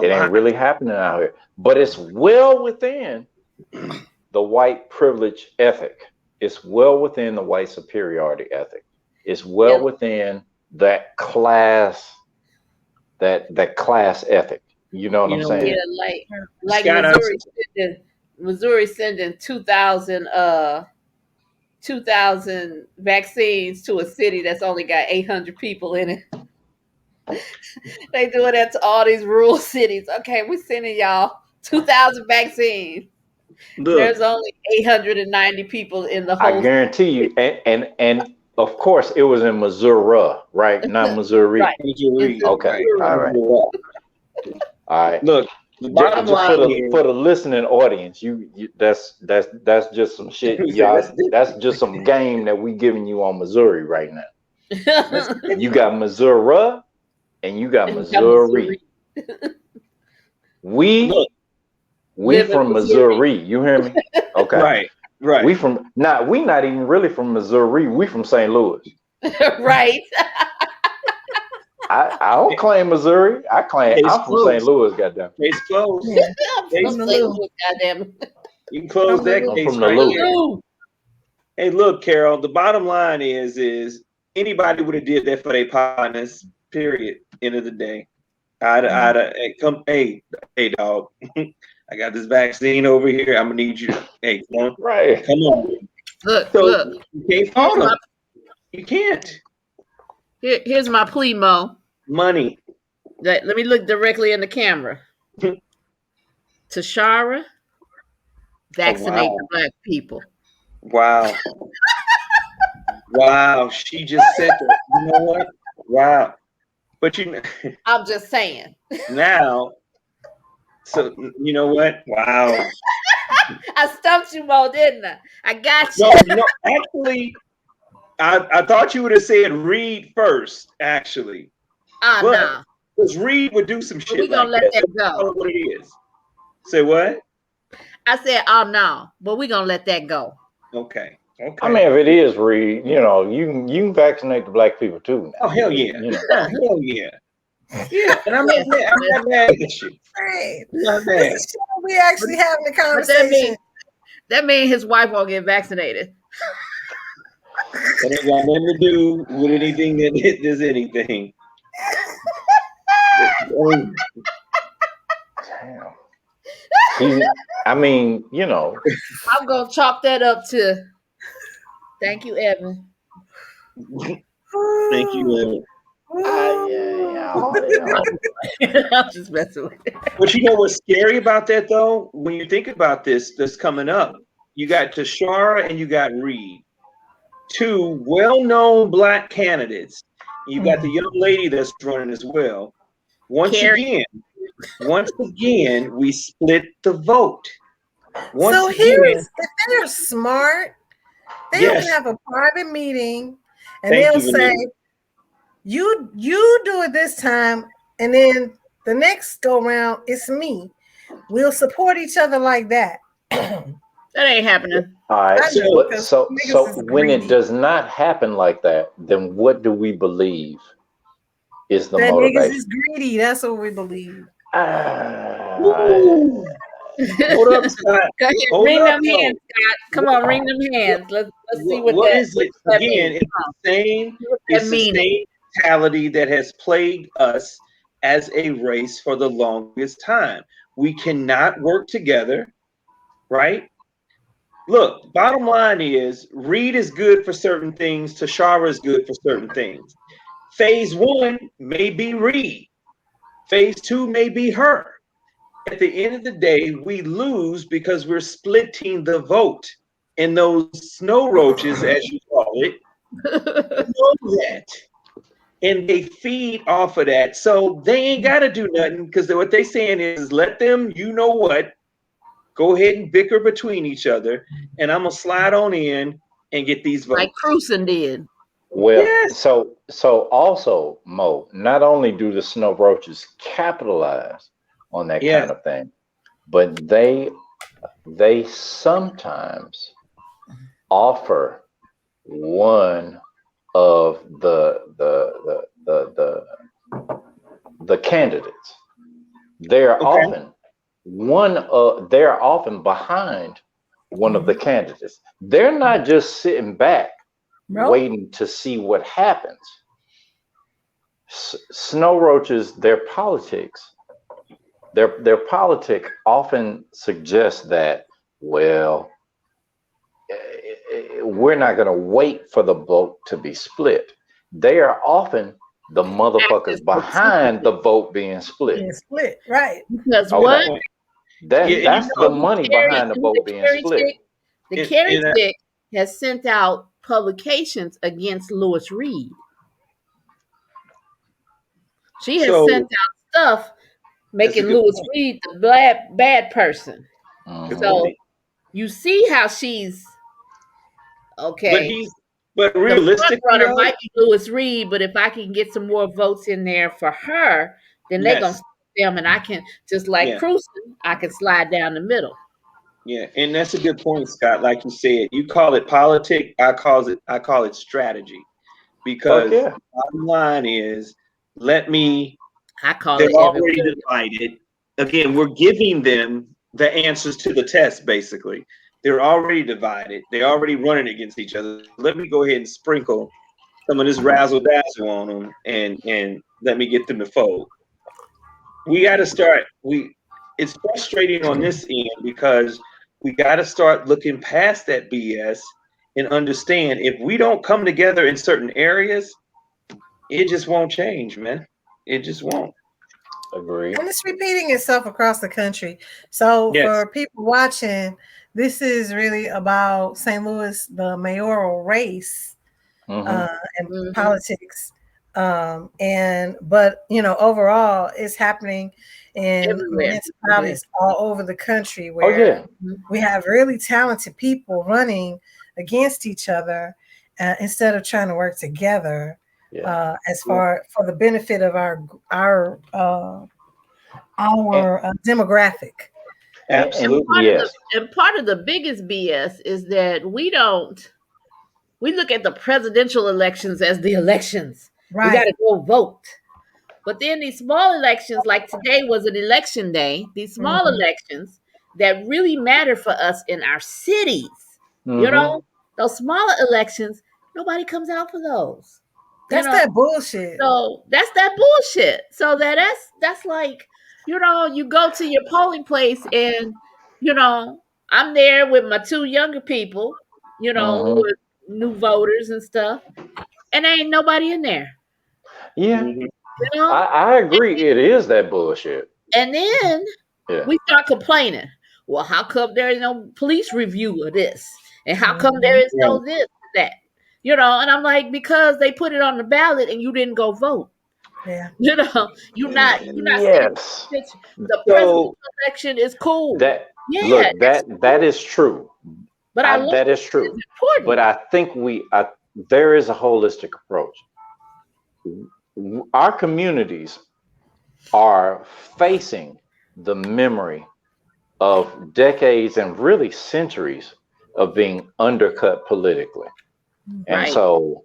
It ain't really happening out here. But it's well within the white privilege ethic. It's well within the white superiority ethic. It's well within that class, that class ethic. You know what I'm saying? Yeah, like Missouri sending 2,000 vaccines to a city that's only got 800 people in it. They do that to all these rural cities. Okay, we're sending y'all 2,000 vaccines. Look, there's only 890 people in the whole. I guarantee you, and of course it was in Missouri, right? Not Missouri. Right. Missouri. Okay. All right. All right. Look, for the listening audience, that's just some shit, y'all. That's just some game that we giving you on Missouri right now. You got Missouri and you got Missouri. We from Missouri. You hear me? Okay. Right. We not even really from Missouri. We from St. Louis. Right. I don't claim Missouri. I'm from St. Louis, goddamn. Case closed. Yeah. Case closed, goddamn. You can close that case right here. Hey, look, Carol, the bottom line is anybody would have did that for their partners, period. End of the day. Hey, dog. I got this vaccine over here. I'm gonna need you to, hey, come on. Right. Come on. Look. You can't follow them. You can't. Here's my plea, Mo. Money. Let me look directly in the camera. Tashara, vaccinate the black people. Wow. Wow. She just said that. You know what? Wow. But I'm just saying. Now, so you know what? Wow. I stumped you, Mo, didn't I? I got you. No, actually, I thought you would have said Reed first, actually. No. Because Reed would do some shit. We're going to let that go. What it is. Say what? I said, no, but we're going to let that go. Okay. I mean, if it is Reed, you can vaccinate the black people too. Oh, hell yeah. Oh, hell yeah. Yeah, and I'm not mad at you. Right. Not mad. We actually having a conversation. That means his wife won't get vaccinated. That ain't got nothing to do with anything that does anything. Damn. I mean, I'm going to chalk that up to thank you, Evan. Thank you, Evan. I'm just messing with it. But you know what's scary about that, though? When you think about this coming up, you got Tashara and you got Reed, two well-known black candidates. You got the young lady that's running as well. Once again, we split the vote. If they're smart, they'll have a private meeting and they'll say, you do it this time, and then the next go round, it's me. We'll support each other like that. That ain't happening. All right. So when it does not happen like that, then what do we believe is the motivation? Niggas is greedy. That's what we believe. Hold up, Scott. Ring them hands, Scott. Come on, ring them hands. Let's see what is it. Again, it's the same mentality that has plagued us as a race for the longest time. We cannot work together, right? Look, bottom line is Reed is good for certain things. Tashara is good for certain things. phase 1 may be Reed. Phase 2 may be her. At the end of the day, we lose because we're splitting the vote. And those snow roaches, as you call it, know that. And they feed off of that. So they ain't got to do nothing because what they saying is let them, you know what, go ahead and bicker between each other. And I'm going to slide on in and get these votes. Like Cruising did. Well, Yes. so also, Mo, not only do the snow roaches capitalize on that kind of thing, but they sometimes offer one of the candidates. They're often they're often behind one of the candidates. They're not just sitting back waiting to see what happens. Snow roaches, their politics often suggests that, well, we're not going to wait for the vote to be split. They are often the motherfuckers behind the vote being split. Being split, right? Because what? That's the money behind the vote being split. The Carrie Chick has sent out publications against Lewis Reed. She has sent out stuff making Lewis Reed the bad person. So you see how she's okay. But realistically, the front runner might be Lewis Reed, but if I can get some more votes in there for her, then they're gonna them, and I can just like Cruising, I can slide down the middle. Yeah, and that's a good point, Scott. Like you said, you call it politics, I call it strategy. Because the bottom line is, they're already divided. Again, we're giving them the answers to the test, basically. They're already divided. They're already running against each other. Let me go ahead and sprinkle some of this razzle dazzle on them and let me get them to fold. We got to start. It's frustrating on this end because we got to start looking past that BS and understand if we don't come together in certain areas, it just won't change, man. It just won't. Agree. And it's repeating itself across the country. So for people watching, this is really about St. Louis, the mayoral race and politics. But overall, it's happening in municipalities all over the country where we have really talented people running against each other instead of trying to work together as far for the benefit of our demographic. Absolutely. And part of the biggest BS is that we look at the presidential elections as the elections. Right. We got to go vote. But then these small elections, like today was an election day, these small elections that really matter for us in our cities, those smaller elections, nobody comes out for those. That's that bullshit. So that's that bullshit. So that's like, you go to your polling place and, I'm there with my two younger people, who are new voters and stuff, and there ain't nobody in there. Yeah. I agree. It is that bullshit. And then we start complaining. Well, how come there is no police review of this? And how come there is no this, that? And I'm like, because they put it on the ballot and you didn't go vote. Yeah. You're not yes. The presidential election is cool. That is true. But that is true. But I think there is a holistic approach. Our communities are facing the memory of decades and really centuries of being undercut politically. And so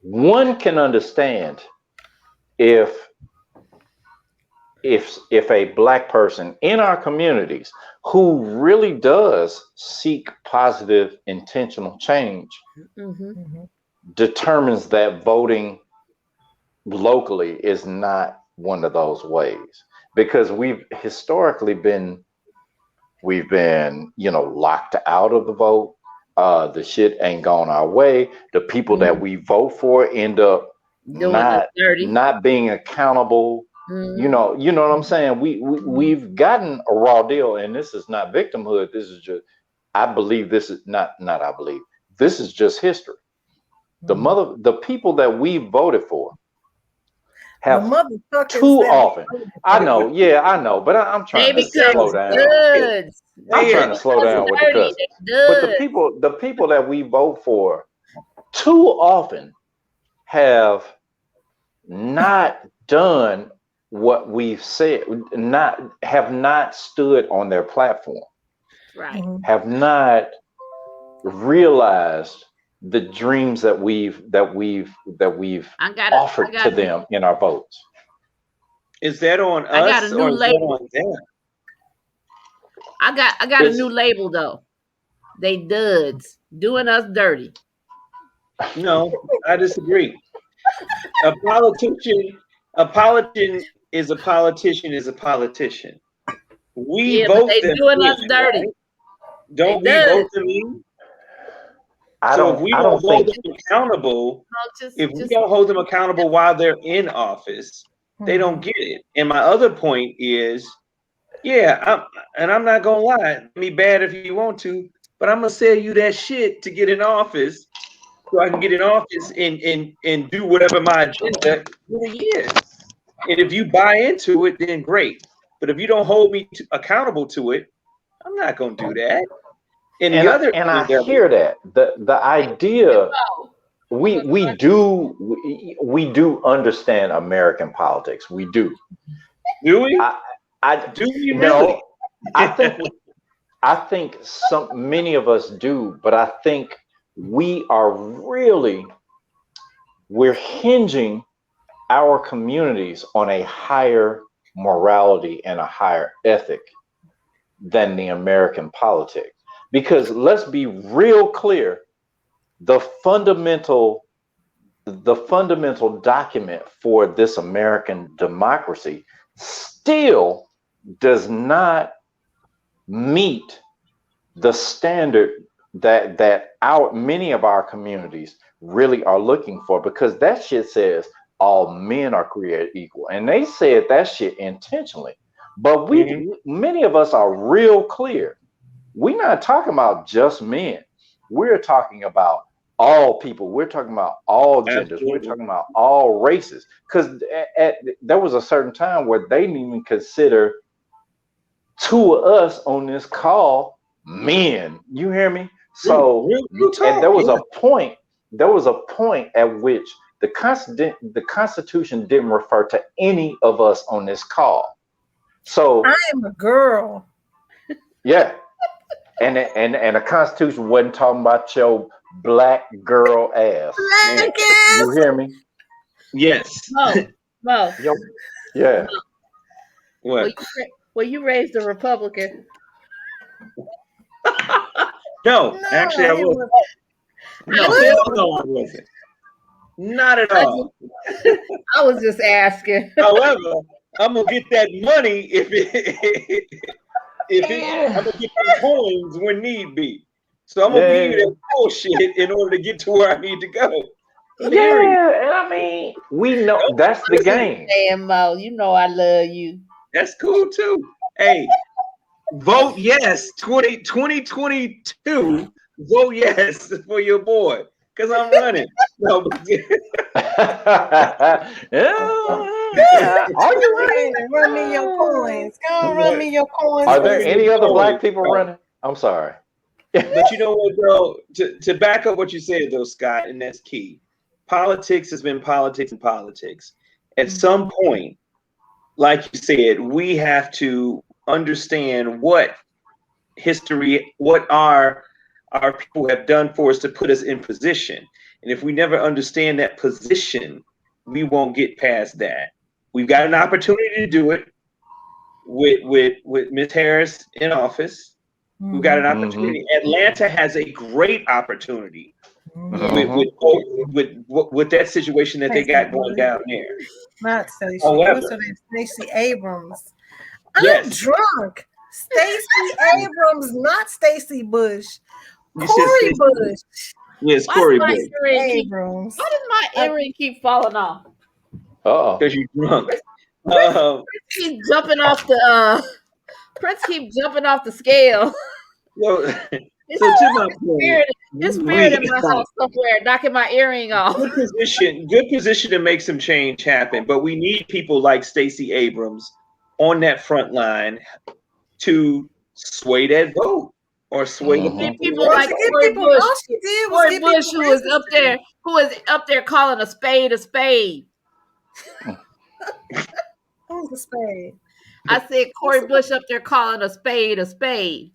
one can understand if a Black person in our communities who really does seek positive intentional change determines that voting locally is not one of those ways, because we've historically been locked out of the vote. The shit ain't gone our way. The people that we vote for end up Doing us dirty. not being accountable. You know what I'm saying? We've gotten a raw deal, and this is not victimhood. This is just, I believe this is not I believe. This is just history. The people that we voted for have too often. I know, but I'm trying to slow down. I'm trying to slow down with the cuss. But the people that we vote for too often have not done what we've said, have not stood on their platform, right? Have not realized the dreams that we've offered to them in our votes. Is that on us or is that on them? I got a new label though. They duds doing us dirty. No, I disagree. A politician is a politician. We vote them doing us dirty. Right? Don't we vote them in? If we don't hold them accountable, we don't hold them accountable while they're in office, they don't get it. And my other point is, I'm not gonna lie, be bad if you want to, but I'm gonna sell you that shit to get in office, so I can get in office and do whatever my agenda really is. And if you buy into it, then great. But if you don't hold me accountable to it, I'm not gonna do that. And I hear that the idea we do understand American politics. We do. Do we? Do we really? I think many of us do, but I think we're hinging our communities on a higher morality and a higher ethic than the American politic. Because let's be real clear, the fundamental document for this American democracy still does not meet the standard that many of our communities really are looking for, because that shit says all men are created equal, and they said that shit intentionally. But many of us are real clear. We're not talking about just men. We're talking about all people. We're talking about all genders. We're talking about all races. Because there was a certain time where they didn't even consider two of us on this call men. You hear me? So and there was a point at which the Constitution didn't refer to any of us on this call. So I am a girl. Yeah. And the Constitution wasn't talking about your black girl ass. You hear me? Yes. Mo. Yeah. What? Were you raised a Republican? No, actually I wasn't. No, I wasn't. Not at all. I was just asking. However, I'm gonna get that money I'm gonna get the coins when need be. So I'm gonna give you that bullshit in order to get to where I need to go. Yeah, and I mean, we know that's the game. Damn, Mo, you know I love you. That's cool too. Hey, vote yes 2022. Vote yes for your boy, because I'm running. No, Are you running? Run me your coins. Go on, run me your coins. Are there any other black people running? I'm sorry. But you know what, though? To back up what you said, though, Scott, and that's key. Politics has been politics and politics. At some point, like you said, we have to understand what history, what our people have done for us to put us in position. And if we never understand that position, we won't get past that. We've got an opportunity to do it with Ms. Harris in office. We've got an opportunity. Atlanta has a great opportunity with that situation that they got going down there. Not Stacey. However, Stacey Abrams. I'm drunk. Stacey Abrams, not Stacey Bush. You said Corey Stacey. Bush Yes, Why Corey does my Bush. earring keep? Abrams. Why does my earring keep falling off? Uh-oh. Because you're drunk. Keep jumping off the Prince keep jumping off the scale. Well, His, so to my his point, spirit, his spirit in my house somewhere, knocking my earring off. good position to make some change happen. But we need people like Stacey Abrams on that front line to sway that vote or sway the Mhm. people. People like Corey Bush. All she did was Corey give Bush, people who is up there calling a spade a spade. Who's the spade? I said Corey Bush up there calling a spade a spade.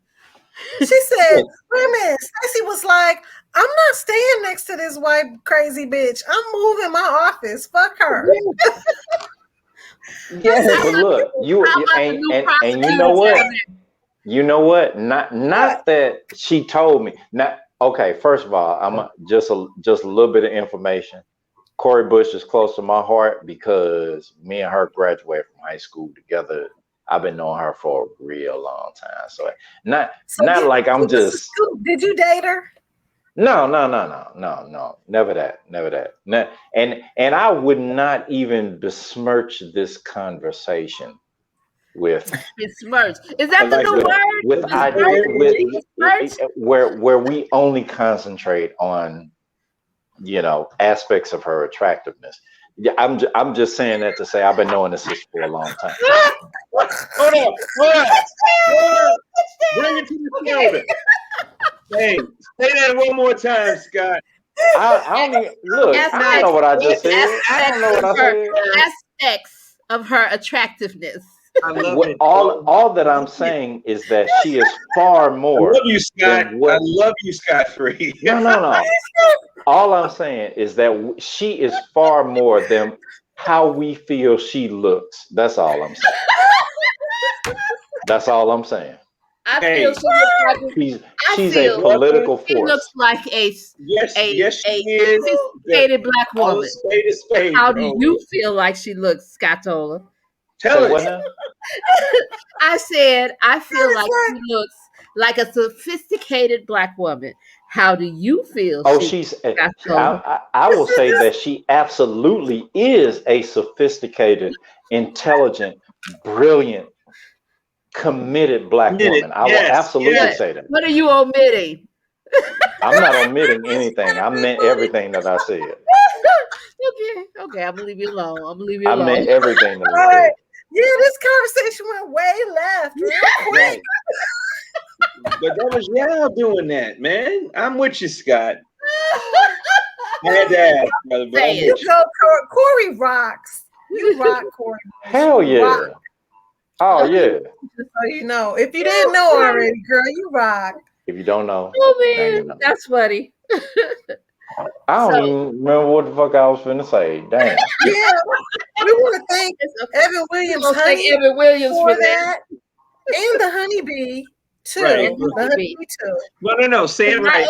She said, wait a minute. Stacey was like, I'm not staying next to this white crazy bitch. I'm moving my office. Fuck her. Yes. But look, you and you know what? You know what? Not that she told me. Not okay. First of all, I'm just a little bit of information. Corey Bush is close to my heart because me and her graduated from high school together. I've been knowing her for a real long time. So not like I'm just. Did you date her? No. Never that. And I would not even besmirch this conversation with besmirch. Is that the new word? Where we only concentrate on, aspects of her attractiveness. Yeah, I'm just saying that to say I've been knowing this sister for a long time. Hold on. Bring it to the shoulder. Hey, say that one more time, Scott. I don't even look. I don't know what I just said. I don't know what I said. Aspects of her attractiveness. I love it. All that I'm saying is that she is far more. I love you, Scott. I love you, Scott Free. No. All I'm saying is that she is far more than how we feel she looks. That's all I'm saying. That's all I'm saying. I feel she's a political force. She looks like a sophisticated black woman. How do you feel like she looks, Scottola? Tell us. I said I feel like she looks like a sophisticated black woman. How do you feel? I will say that she absolutely is a sophisticated, intelligent, brilliant, committed black woman. I will absolutely say that. What are you omitting? I'm not omitting anything. I meant everything that I said. Okay. I'm gonna leave you alone. I meant everything that I said. Yeah, this conversation went way left real quick. But that was y'all doing that, man. I'm with you, Scott. I had to ask, brother. You go, Corey rocks. You rock, Corey. Hell yeah. Rock. Oh yeah. Just so you know, if you didn't know already, girl, you rock. If you don't know, man, that's funny. I don't even remember what the fuck I was finna say. Damn. Yeah, we want to thank Evan Williams, Evan Williams for that, and the honeybee too. Right. The honeybee too. No. Say it right.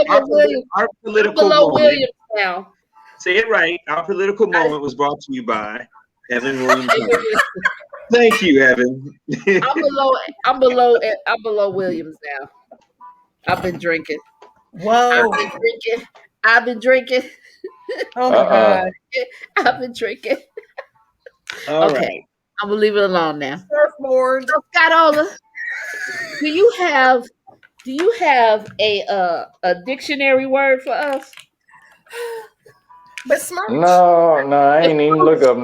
Our political moment. Williams now. Say it right. Our political moment was brought to you by Evan Williams. Thank you, Evan. I'm below Williams now. I've been drinking. Whoa. I've been drinking. Oh my God. I've been drinking. All right. I'm gonna leave it alone now. Surfboard. So, Scottola, do you have a dictionary word for us? But smart. No, I ain't even look up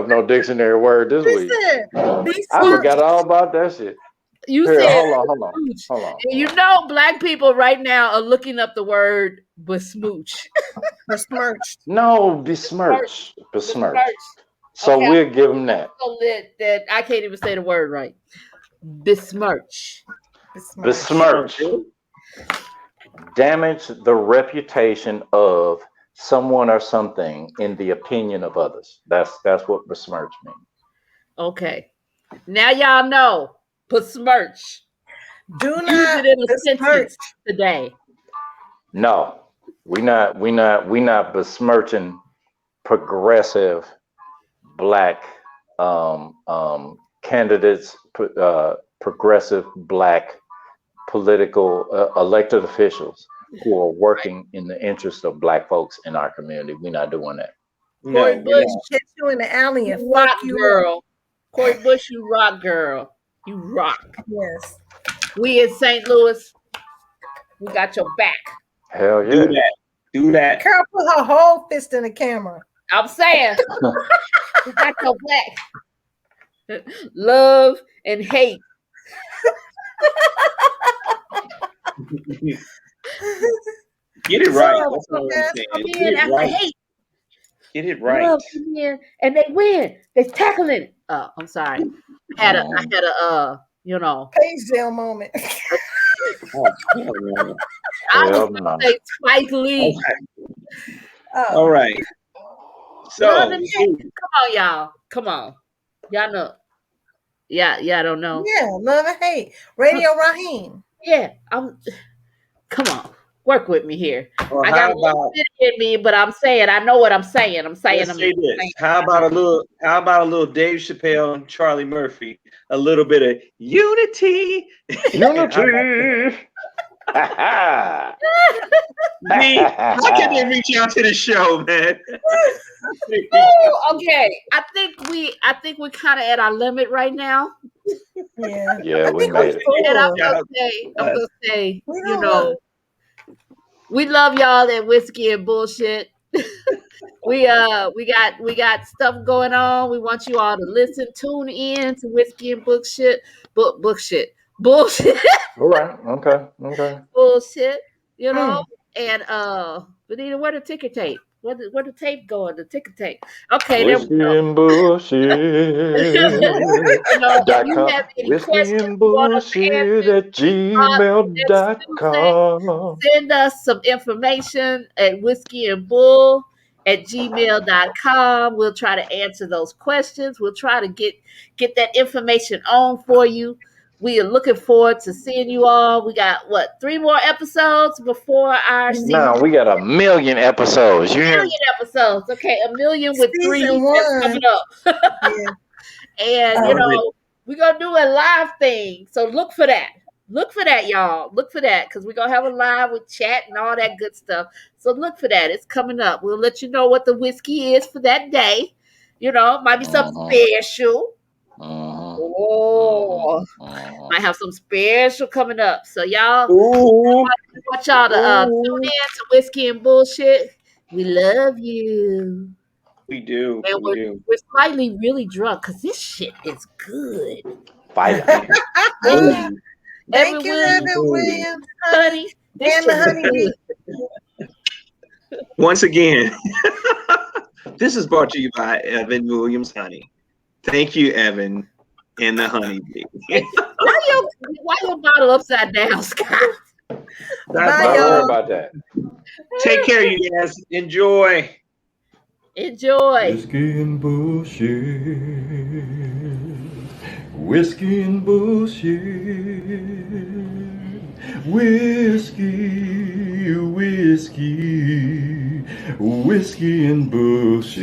no dictionary word this week. I forgot all about that shit. You Here, said hold on. And you know, black people right now are looking up the word besmooch. Besmirched. No, besmirch. So we'll give them that. So that I can't even say the word right. Besmirch. Damage the reputation of someone or something in the opinion of others. That's what besmirch means. Okay. Now y'all know. Besmirch. Do Use not it in a sentence today. No, we not besmirching progressive black candidates, progressive black political elected officials who are working in the interest of Black folks in our community. We're not doing that. No, Corey we're Bush, not. Catch you in the alley and you fuck rock, you up. girl. Corey Bush, you rock, girl. You rock. Yes. We in St. Louis, we got your back. Hell Do yeah. that. Do that. Carol put her whole fist in the camera. I'm saying, we got your back. Love and hate. Get it right. So, That's all I'm yes, saying. Come Get in it after right. hate. Get it right. Love come in and they win. They tackling. I'm sorry. I had a you know. Page jail moment. Oh, come on, man. I Hell was no. gonna say Spike Lee. Oh, All right. So, Love and hate. Come on, y'all. Come on. Y'all know. Yeah, I don't know. yeah, love and hate. Radio Raheem. Yeah, come on. Work with me here. well, I how got a little about bit in me, but I'm saying I know what I'm saying. let's say this? saying. How about a little Dave Chappelle and Charlie Murphy? A little bit of unity. Unity. Me, how can they reach out to the show, man? Oh, okay. I think we're kind of at our limit right now. Yeah. Yeah, I we think made we're it. cool. And I'm Yeah. gonna say, We you don't know, want- we love y'all at Whiskey and Bullshit. we got stuff going on. We want you all to tune in to Whiskey and Bullshit. Bullshit. All right. Okay. Bullshit. You know? And Benita, where the ticker tape? Where the tape going? The ticker tape. Okay, there we Whiskey go. and bullshit. You know, if you have any Whiskey questions and you want us to bullshit answer, at gmail.com. send us some information at whiskeyandbull@gmail.com. We'll try to answer those questions. We'll try to get that information on for you. We are looking forward to seeing you all. We got 3 more episodes before our season. No, we got 1,000,000 episodes. You hear? 1,000,000 episodes. Okay, 1,000,000 with 3 Season that's 1. coming up. Yeah. And you know, we're gonna do a live thing. So look for that. Look for that, y'all. Look for that, because we're gonna have a live with chat and all that good stuff. So look for that. It's coming up. We'll let you know what the whiskey is for that day. You know, might be something special. Oh, might have some special coming up. So y'all, Ooh, want y'all to tune in to Whiskey and Bullshit. We love you. we do. And We do. we're slightly really drunk because this shit is good. Fire. Thank you, Williams, Evan Williams. honey. This And the shit is honeybee. good. Once again, this is brought to you by Evan Williams Honey. Thank you, Evan and the honeybee. Why your bottle upside down, Scott? Bye, Don't worry y'all. about that. Take care, you guys. Enjoy. Enjoy. Whiskey and bullshit. Whiskey and bullshit. Whiskey and bullshit.